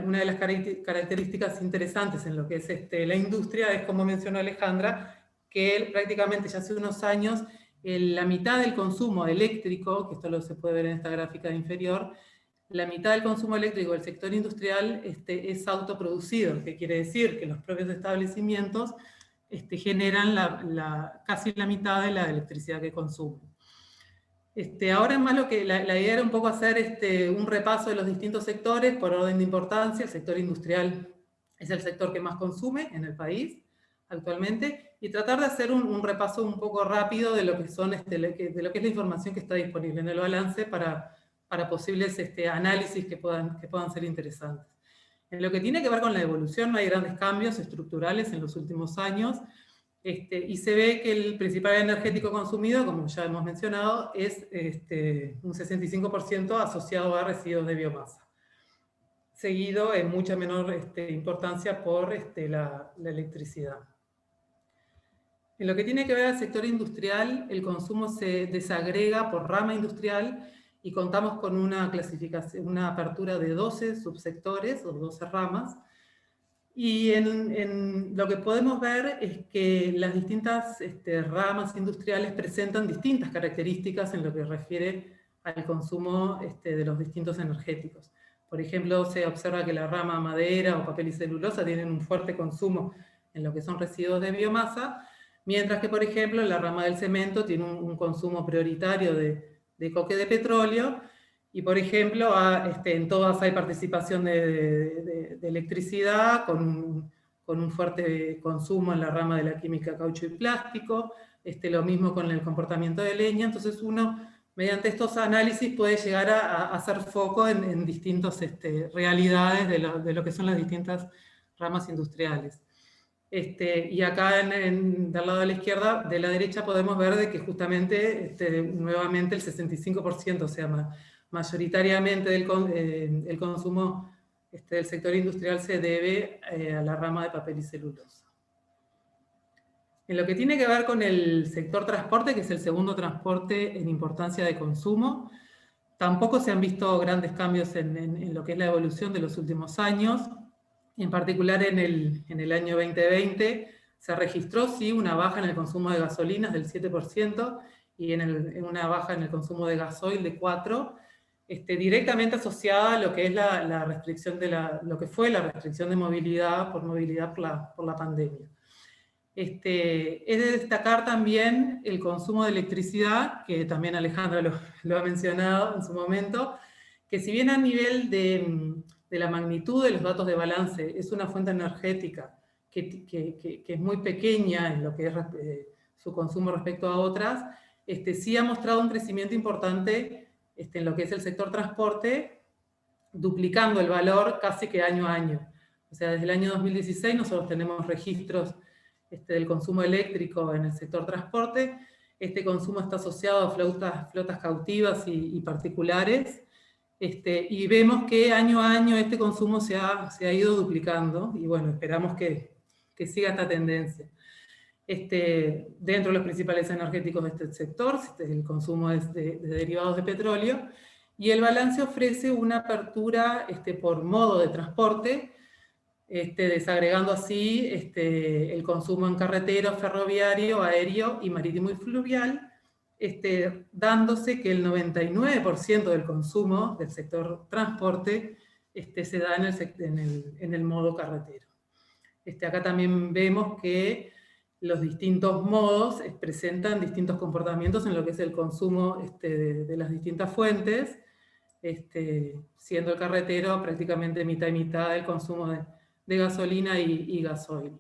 una de las características interesantes en lo que es la industria es, como mencionó Alejandra, que prácticamente ya hace unos años la mitad del consumo eléctrico, que esto se puede ver en esta gráfica inferior, la mitad del consumo eléctrico del sector industrial es autoproducido, que quiere decir que los propios establecimientos generan casi la mitad de la electricidad que consumen. Ahora más la idea era un poco hacer un repaso de los distintos sectores por orden de importancia. El sector industrial es el sector que más consume en el país actualmente, y tratar de hacer un repaso un poco rápido de lo que son de lo que es la información que está disponible en el balance para posibles análisis que puedan ser interesantes. En lo que tiene que ver con la evolución no hay grandes cambios estructurales en los últimos años, y se ve que el principal energético consumido, como ya hemos mencionado, es un 65% asociado a residuos de biomasa, seguido en mucha menor importancia por la electricidad. En lo que tiene que ver al sector industrial, el consumo se desagrega por rama industrial y contamos con una clasificación, una apertura de 12 subsectores o 12 ramas. Y en lo que podemos ver es que las distintas ramas industriales presentan distintas características en lo que refiere al consumo de los distintos energéticos. Por ejemplo, se observa que la rama madera o papel y celulosa tienen un fuerte consumo en lo que son residuos de biomasa, mientras que, por ejemplo, la rama del cemento tiene un consumo prioritario de coque de petróleo, y, por ejemplo, en todas hay participación de electricidad, con un fuerte consumo en la rama de la química, caucho y plástico, lo mismo con el comportamiento de leña. Entonces uno, mediante estos análisis, puede llegar a hacer foco en distintas realidades de lo que son las distintas ramas industriales. Y acá del lado de la izquierda, de la derecha, podemos ver de que justamente, nuevamente, el 65%, o sea, mayoritariamente el consumo del sector industrial se debe a la rama de papel y celulosa. En lo que tiene que ver con el sector transporte, que es el segundo transporte en importancia de consumo, tampoco se han visto grandes cambios en lo que es la evolución de los últimos años. En particular, en el año 2020 se registró, sí, una baja en el consumo de gasolinas del 7% y en una baja en el consumo de gasoil de 4%, directamente asociada a lo que es la restricción lo que fue la restricción de movilidad por la pandemia. Es de destacar también el consumo de electricidad, que también Alejandra lo ha mencionado en su momento, que si bien a nivel de la magnitud de los datos de balance es una fuente energética que es muy pequeña en lo que es su consumo respecto a otras, sí ha mostrado un crecimiento importante en lo que es el sector transporte, duplicando el valor casi que año a año. O sea, desde el año 2016 nosotros tenemos registros del consumo eléctrico en el sector transporte. Este consumo está asociado a flotas cautivas y particulares, y vemos que año a año este consumo se ha ido duplicando, y bueno, esperamos que siga esta tendencia. Dentro de los principales energéticos de este sector, el consumo es de derivados de petróleo, y el balance ofrece una apertura por modo de transporte, desagregando así el consumo en carretero, ferroviario, aéreo y marítimo y fluvial, dándose que el 99% del consumo del sector transporte se da en el modo carretero. Acá también vemos que los distintos modos presentan distintos comportamientos en lo que es el consumo de las distintas fuentes, siendo el carretero prácticamente mitad y mitad del consumo de gasolina y gasoil.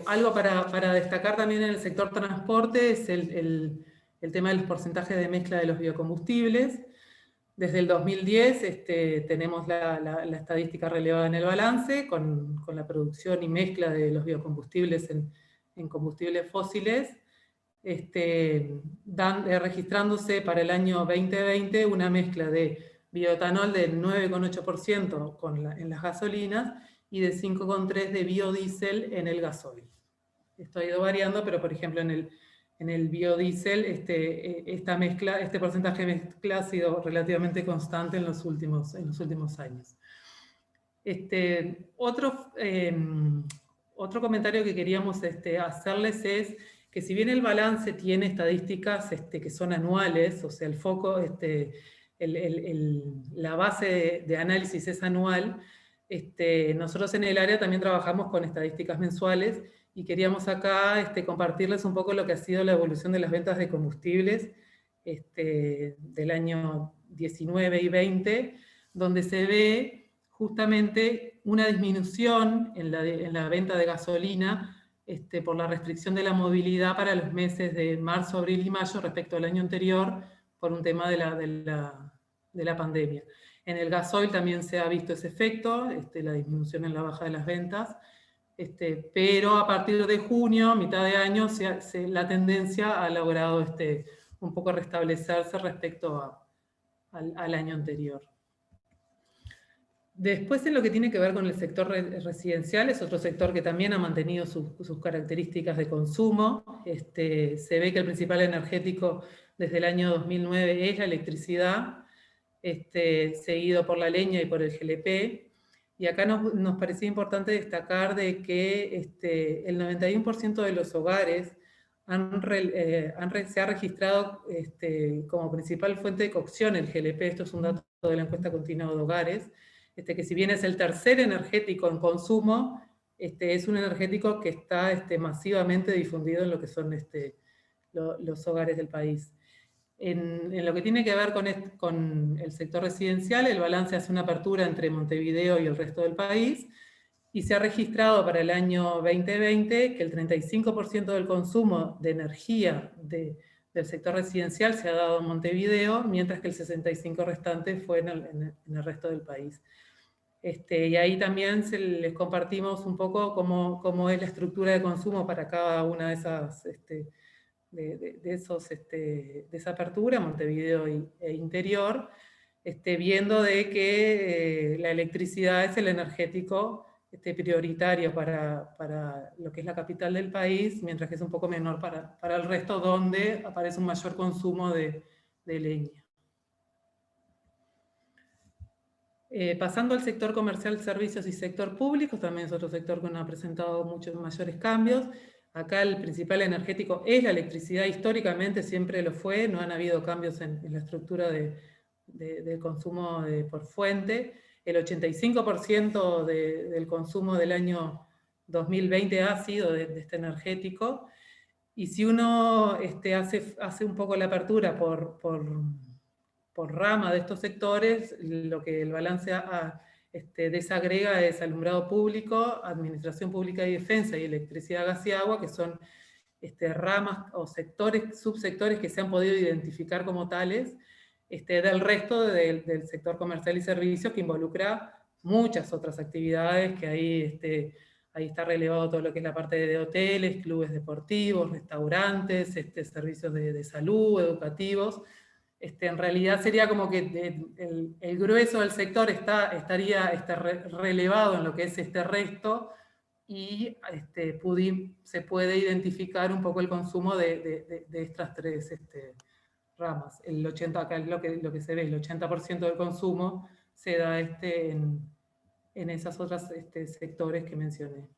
Algo para destacar también en el sector transporte es el tema de los porcentajes de mezcla de los biocombustibles. Desde el 2010 tenemos la estadística relevada en el balance, con la producción y mezcla de los biocombustibles en combustibles fósiles, registrándose para el año 2020 una mezcla de bioetanol del 9,8% en las gasolinas y de 5,3% de biodiesel en el gasoil. Esto ha ido variando, pero por ejemplo en el biodiesel este porcentaje de mezcla ha sido relativamente constante en los últimos años. Otro comentario que queríamos hacerles es que si bien el balance tiene estadísticas que son anuales, o sea, el foco, la base de análisis es anual, nosotros en el área también trabajamos con estadísticas mensuales, y queríamos acá compartirles un poco lo que ha sido la evolución de las ventas de combustibles del año 19 y 20, donde se ve justamente una disminución en la venta de gasolina por la restricción de la movilidad para los meses de marzo, abril y mayo respecto al año anterior, por un tema de la pandemia. En el gasoil también se ha visto ese efecto, la disminución en la baja de las ventas, pero a partir de junio, mitad de año, la tendencia ha logrado un poco restablecerse respecto al año anterior. Después, en lo que tiene que ver con el sector residencial, es otro sector que también ha mantenido sus características de consumo. Se ve que el principal energético desde el año 2009 es la electricidad, seguido por la leña y por el GLP. Y acá nos parecía importante destacar de que el 91% de los hogares se ha registrado como principal fuente de cocción el GLP. Esto es un dato de la encuesta continua de hogares, que si bien es el tercer energético en consumo, es un energético que está masivamente difundido en lo que son los hogares del país. En lo que tiene que ver con el sector residencial, el balance hace una apertura entre Montevideo y el resto del país, y se ha registrado para el año 2020 que el 35% del consumo de energía del sector residencial se ha dado en Montevideo, mientras que el 65% restante fue en el resto del país. Y ahí también les compartimos un poco cómo es la estructura de consumo para cada una de esas de esa apertura, Montevideo e interior, viendo de que la electricidad es el energético prioritario para lo que es la capital del país, mientras que es un poco menor para el resto, donde aparece un mayor consumo de leña. Pasando al sector comercial, servicios y sector público, también es otro sector que no ha presentado muchos mayores cambios. Acá el principal energético es la electricidad, históricamente siempre lo fue, no han habido cambios en la estructura del consumo por fuente. El 85% del consumo del año 2020 ha sido de este energético, y si uno hace un poco la apertura por rama de estos sectores, lo que el balance desagrega es alumbrado público, administración pública y defensa y electricidad, gas y agua, que son ramas o sectores, subsectores que se han podido identificar como tales, del resto del sector comercial y servicios, que involucra muchas otras actividades, que ahí está relevado todo lo que es la parte de hoteles, clubes deportivos, restaurantes, servicios de salud, educativos. En realidad sería como que el grueso del sector estaría relevado en lo que es este resto, y se puede identificar un poco el consumo de estas tres ramas. El 80%, acá es lo que se ve, el 80% del consumo se da en esos otros sectores que mencioné.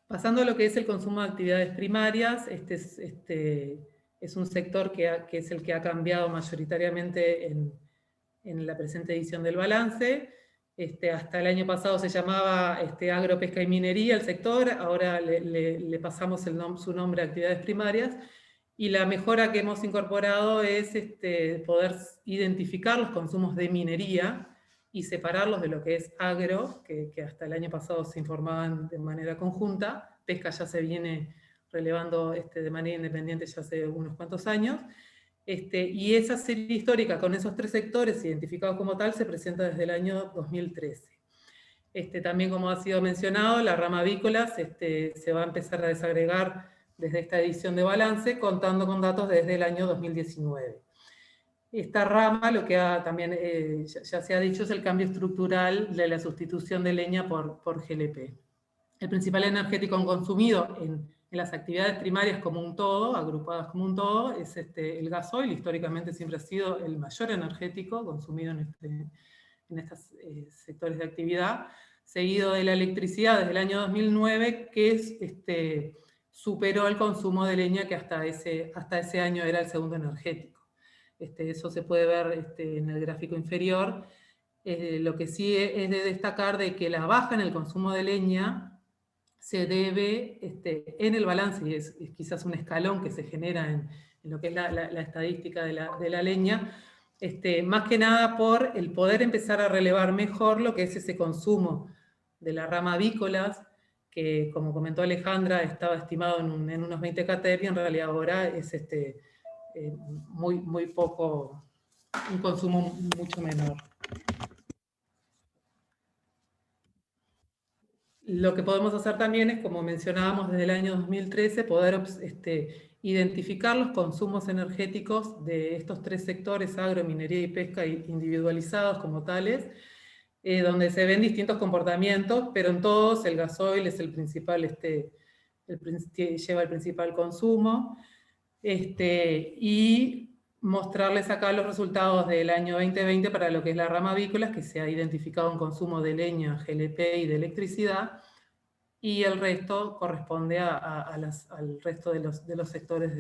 Pasando a lo que es el consumo de actividades primarias, es un sector que es el que ha cambiado mayoritariamente en la presente edición del balance. Hasta el año pasado se llamaba agro, pesca y minería el sector, ahora le pasamos su nombre a actividades primarias, y la mejora que hemos incorporado es poder identificar los consumos de minería y separarlos de lo que es agro, que hasta el año pasado se informaban de manera conjunta. Pesca ya se viene relevando de manera independiente ya hace unos cuantos años. Y esa serie histórica con esos tres sectores identificados como tal se presenta desde el año 2013. También, como ha sido mencionado, la rama avícola se va a empezar a desagregar desde esta edición de balance, contando con datos desde el año 2019. Esta rama, lo que también ya se ha dicho, es el cambio estructural de la sustitución de leña por GLP. El principal energético consumido en las actividades primarias como un todo, agrupadas como un todo, es el gasoil. Históricamente siempre ha sido el mayor energético consumido en estos sectores de actividad, seguido de la electricidad desde el año 2009, que superó el consumo de leña, que hasta ese año era el segundo energético. Eso se puede ver en el gráfico inferior. Lo que sí es de destacar de que la baja en el consumo de leña se debe en el balance, y es quizás un escalón que se genera en lo que es la estadística de la leña, más que nada por el poder empezar a relevar mejor lo que es ese consumo de la rama avícolas, que, como comentó Alejandra, estaba estimado en unos 20 ktep, y en realidad ahora es muy poco, un consumo mucho menor. Lo que podemos hacer también es, como mencionábamos desde el año 2013, poder identificar los consumos energéticos de estos tres sectores, agro, minería y pesca, individualizados como tales, donde se ven distintos comportamientos, pero en todos el gasoil es el principal, lleva el principal consumo, y mostrarles acá los resultados del año 2020 para lo que es la rama avícola, que se ha identificado un consumo de leña, GLP y de electricidad, y el resto corresponde al resto de los sectores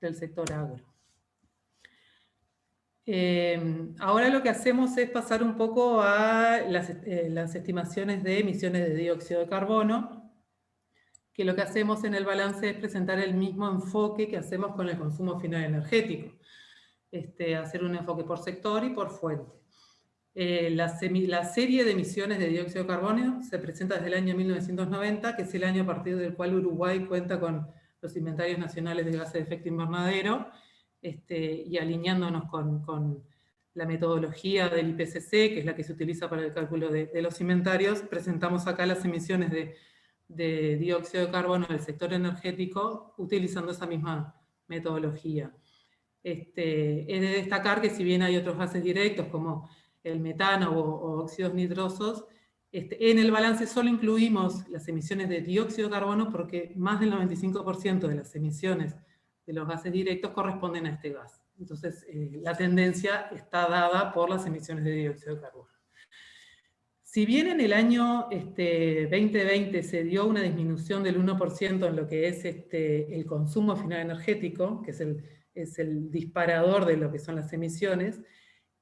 del sector agro. Ahora lo que hacemos es pasar un poco a las estimaciones de emisiones de dióxido de carbono, que lo que hacemos en el balance es presentar el mismo enfoque que hacemos con el consumo final energético. Hacer un enfoque por sector y por fuente. La serie de emisiones de dióxido de carbono se presenta desde el año 1990, que es el año a partir del cual Uruguay cuenta con los inventarios nacionales de gases de efecto invernadero, y alineándonos con la metodología del IPCC, que es la que se utiliza para el cálculo de los inventarios, presentamos acá las emisiones de dióxido de carbono del sector energético utilizando esa misma metodología. Es de destacar que si bien hay otros gases directos como el metano o óxidos nitrosos, en el balance solo incluimos las emisiones de dióxido de carbono porque más del 95% de las emisiones de los gases directos corresponden a este gas. Entonces, la tendencia está dada por las emisiones de dióxido de carbono. Si bien en el año 2020 se dio una disminución del 1% en lo que es el consumo final energético, que es el disparador de lo que son las emisiones,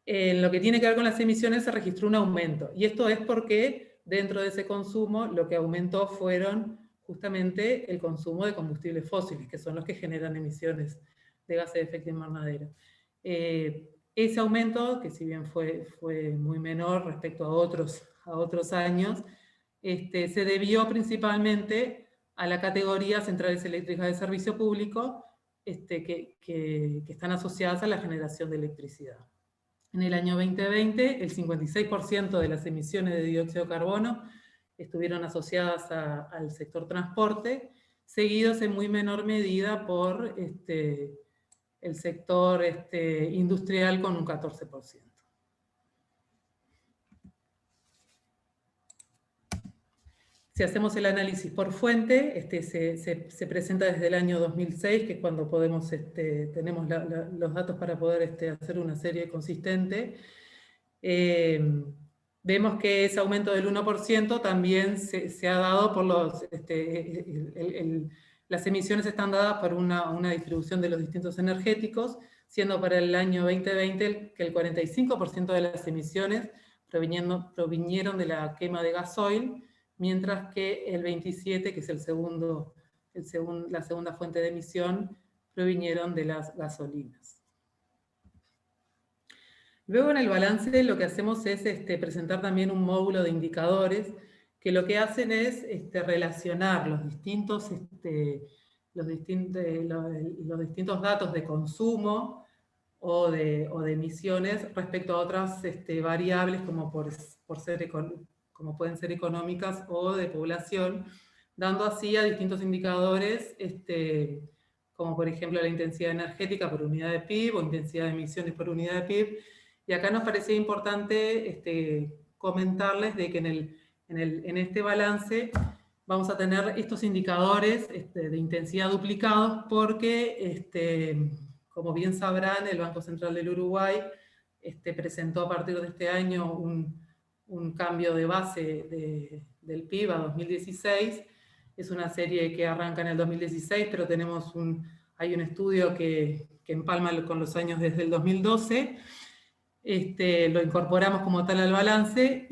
en lo que tiene que ver con las emisiones se registró un aumento. Y esto es porque dentro de ese consumo lo que aumentó fueron justamente el consumo de combustibles fósiles, que son los que generan emisiones de gases de efecto invernadero. Ese aumento, que si bien fue muy menor respecto a otros años, se debió principalmente a la categoría centrales eléctricas de servicio público que están asociadas a la generación de electricidad. En el año 2020, el 56% de las emisiones de dióxido de carbono estuvieron asociadas al sector transporte, seguidos en muy menor medida por el sector industrial con un 14%. Si hacemos el análisis por fuente, se presenta desde el año 2006, que es cuando tenemos los datos para poder hacer una serie consistente. Vemos que ese aumento del 1% también se ha dado por las emisiones están dadas por una distribución de los distintos energéticos, siendo para el año 2020 que el 45% de las emisiones provinieron de la quema de gasoil, mientras que el 27%, que es la segunda fuente de emisión, provinieron de las gasolinas. Luego en el balance lo que hacemos es presentar también un módulo de indicadores que lo que hacen es relacionar los distintos datos de consumo o de emisiones respecto a otras variables como pueden ser económicas o de población, dando así a distintos indicadores, como por ejemplo la intensidad energética por unidad de PIB o intensidad de emisiones por unidad de PIB. Y acá nos parecía importante comentarles de que en este balance vamos a tener estos indicadores de intensidad duplicados porque, como bien sabrán, el Banco Central del Uruguay presentó a partir de este año un cambio de base del PIB a 2016. Es una serie que arranca en el 2016, pero hay un estudio que empalma con los años desde el 2012. Lo incorporamos como tal al balance,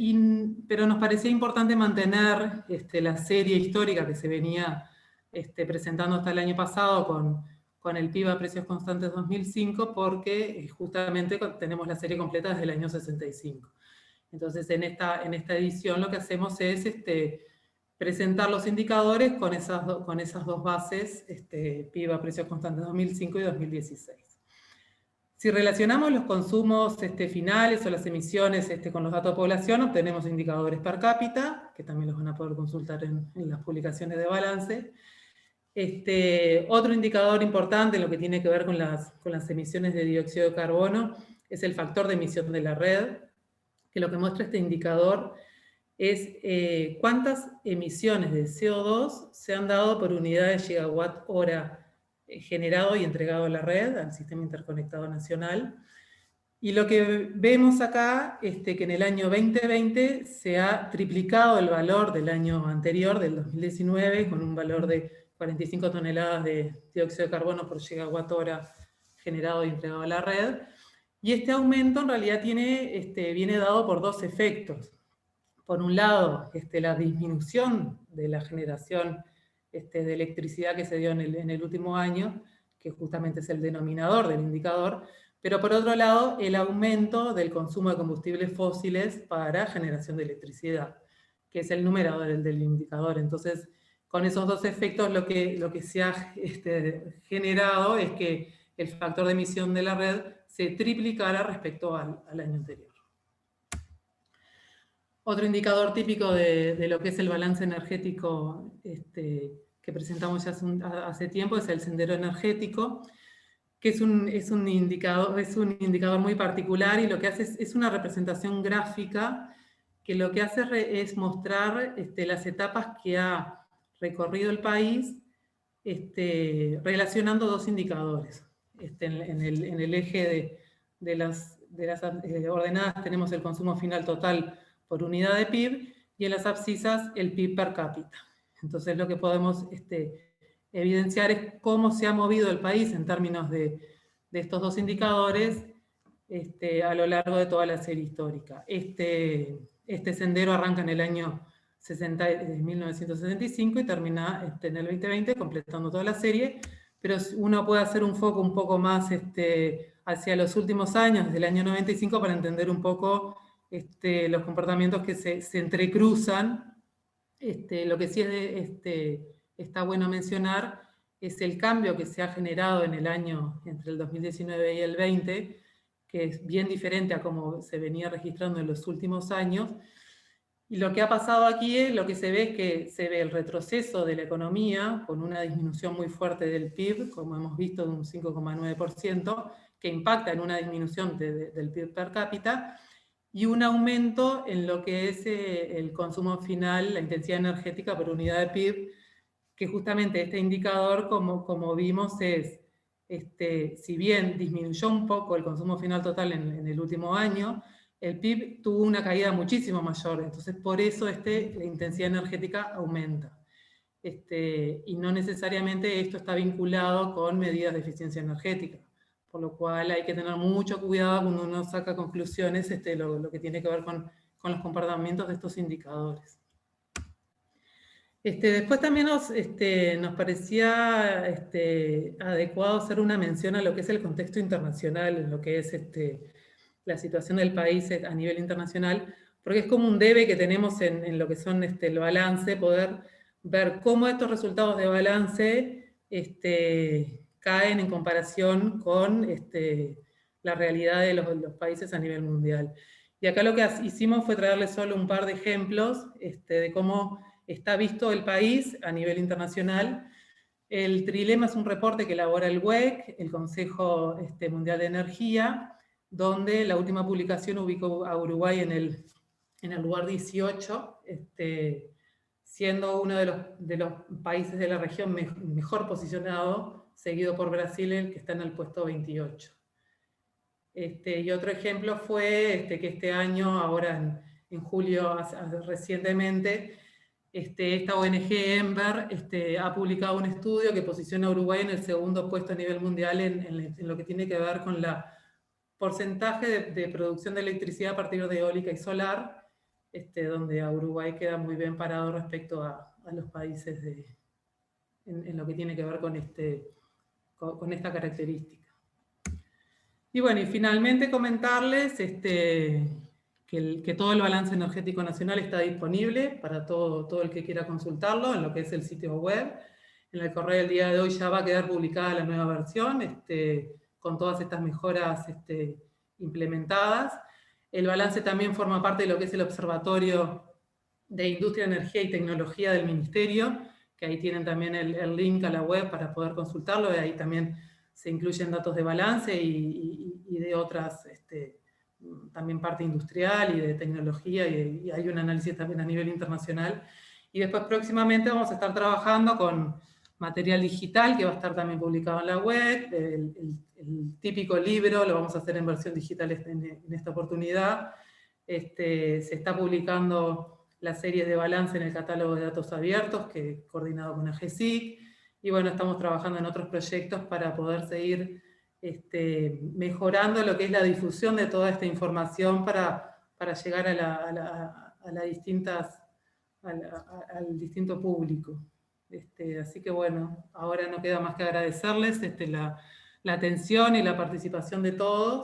pero nos parecía importante mantener la serie histórica que se venía presentando hasta el año pasado con el PIB a precios constantes 2005, porque justamente tenemos la serie completa desde el año 65. Entonces en esta edición lo que hacemos es presentar los indicadores con esas dos bases, PIB a precios constantes 2005 y 2016. Si relacionamos los consumos finales o las emisiones con los datos de población, obtenemos indicadores per cápita, que también los van a poder consultar en las publicaciones de balance. Otro indicador importante en lo que tiene que ver con las emisiones de dióxido de carbono es el factor de emisión de la red, que lo que muestra este indicador es cuántas emisiones de CO2 se han dado por unidad de gigawatt hora generado y entregado a la red, al Sistema Interconectado Nacional. Y lo que vemos acá es que en el año 2020 se ha triplicado el valor del año anterior, del 2019, con un valor de 45 toneladas de dióxido de carbono por gigawatt hora generado y entregado a la red. Y este aumento en realidad viene dado por dos efectos. Por un lado, la disminución de la generación de electricidad que se dio en el último año, que justamente es el denominador del indicador, pero por otro lado, el aumento del consumo de combustibles fósiles para generación de electricidad, que es el numerador del indicador. Entonces, con esos dos efectos, lo que se ha generado es que el factor de emisión de la red se triplicara respecto al año anterior. Otro indicador típico de lo que es el balance energético que presentamos ya hace tiempo es el sendero energético, que es un indicador muy particular, y lo que hace es una representación gráfica que lo que hace es mostrar las etapas que ha recorrido el país relacionando dos indicadores. En el eje de las ordenadas tenemos el consumo final total por unidad de PIB, y en las abscisas el PIB per cápita. Entonces lo que podemos evidenciar es cómo se ha movido el país en términos de estos dos indicadores a lo largo de toda la serie histórica. Este sendero arranca en el año 1965 y termina en el 2020, completando toda la serie, pero uno puede hacer un foco un poco más hacia los últimos años, desde el año 95, para entender un poco los comportamientos que se entrecruzan. Lo que sí está bueno mencionar es el cambio que se ha generado en el año entre el 2019 y el 20, que es bien diferente a cómo se venía registrando en los últimos años. Y lo que ha pasado aquí lo que se ve es que se ve el retroceso de la economía, con una disminución muy fuerte del PIB, como hemos visto, de un 5,9%, que impacta en una disminución del PIB per cápita, y un aumento en lo que es el consumo final, la intensidad energética por unidad de PIB, que justamente este indicador, como vimos, es, si bien disminuyó un poco el consumo final total en el último año, el PIB tuvo una caída muchísimo mayor. Entonces, por eso la intensidad energética aumenta. Y no necesariamente esto está vinculado con medidas de eficiencia energética, por lo cual hay que tener mucho cuidado cuando uno saca conclusiones, lo que tiene que ver con los comportamientos de estos indicadores. Después también nos parecía adecuado hacer una mención a lo que es el contexto internacional, en lo que es la situación del país a nivel internacional, porque es como un debe que tenemos en lo que son el balance, poder ver cómo estos resultados de balance caen en comparación con la realidad de los países a nivel mundial. Y acá lo que hicimos fue traerles solo un par de ejemplos de cómo está visto el país a nivel internacional. El trilema es un reporte que elabora el WEC, el Consejo Mundial de Energía, donde la última publicación ubicó a Uruguay en el lugar 18, siendo uno de los países de la región mejor posicionado, seguido por Brasil, el que está en el puesto 28. Y otro ejemplo fue que este año, ahora en julio, recientemente, esta ONG Ember ha publicado un estudio que posiciona a Uruguay en el segundo puesto a nivel mundial en lo que tiene que ver con la porcentaje de producción de electricidad a partir de eólica y solar, donde a Uruguay queda muy bien parado respecto a los países en lo que tiene que ver con esta característica. Y bueno, y finalmente comentarles que todo el balance energético nacional está disponible para todo el que quiera consultarlo en lo que es el sitio web. En el correo del día de hoy ya va a quedar publicada la nueva versión, con todas estas mejoras implementadas. El balance también forma parte de lo que es el Observatorio de Industria, Energía y Tecnología del Ministerio, que ahí tienen también el link a la web para poder consultarlo, y ahí también se incluyen datos de balance y de otras, también parte industrial y de tecnología, y hay un análisis también a nivel internacional. Y después próximamente vamos a estar trabajando con material digital que va a estar también publicado en la web, el típico libro lo vamos a hacer en versión digital en esta oportunidad. Se está publicando la serie de balance en el catálogo de datos abiertos, que coordinado con AGESIC, y bueno, estamos trabajando en otros proyectos para poder seguir mejorando lo que es la difusión de toda esta información para llegar al distinto público. Así que bueno, ahora no queda más que agradecerles la atención y la participación de todos.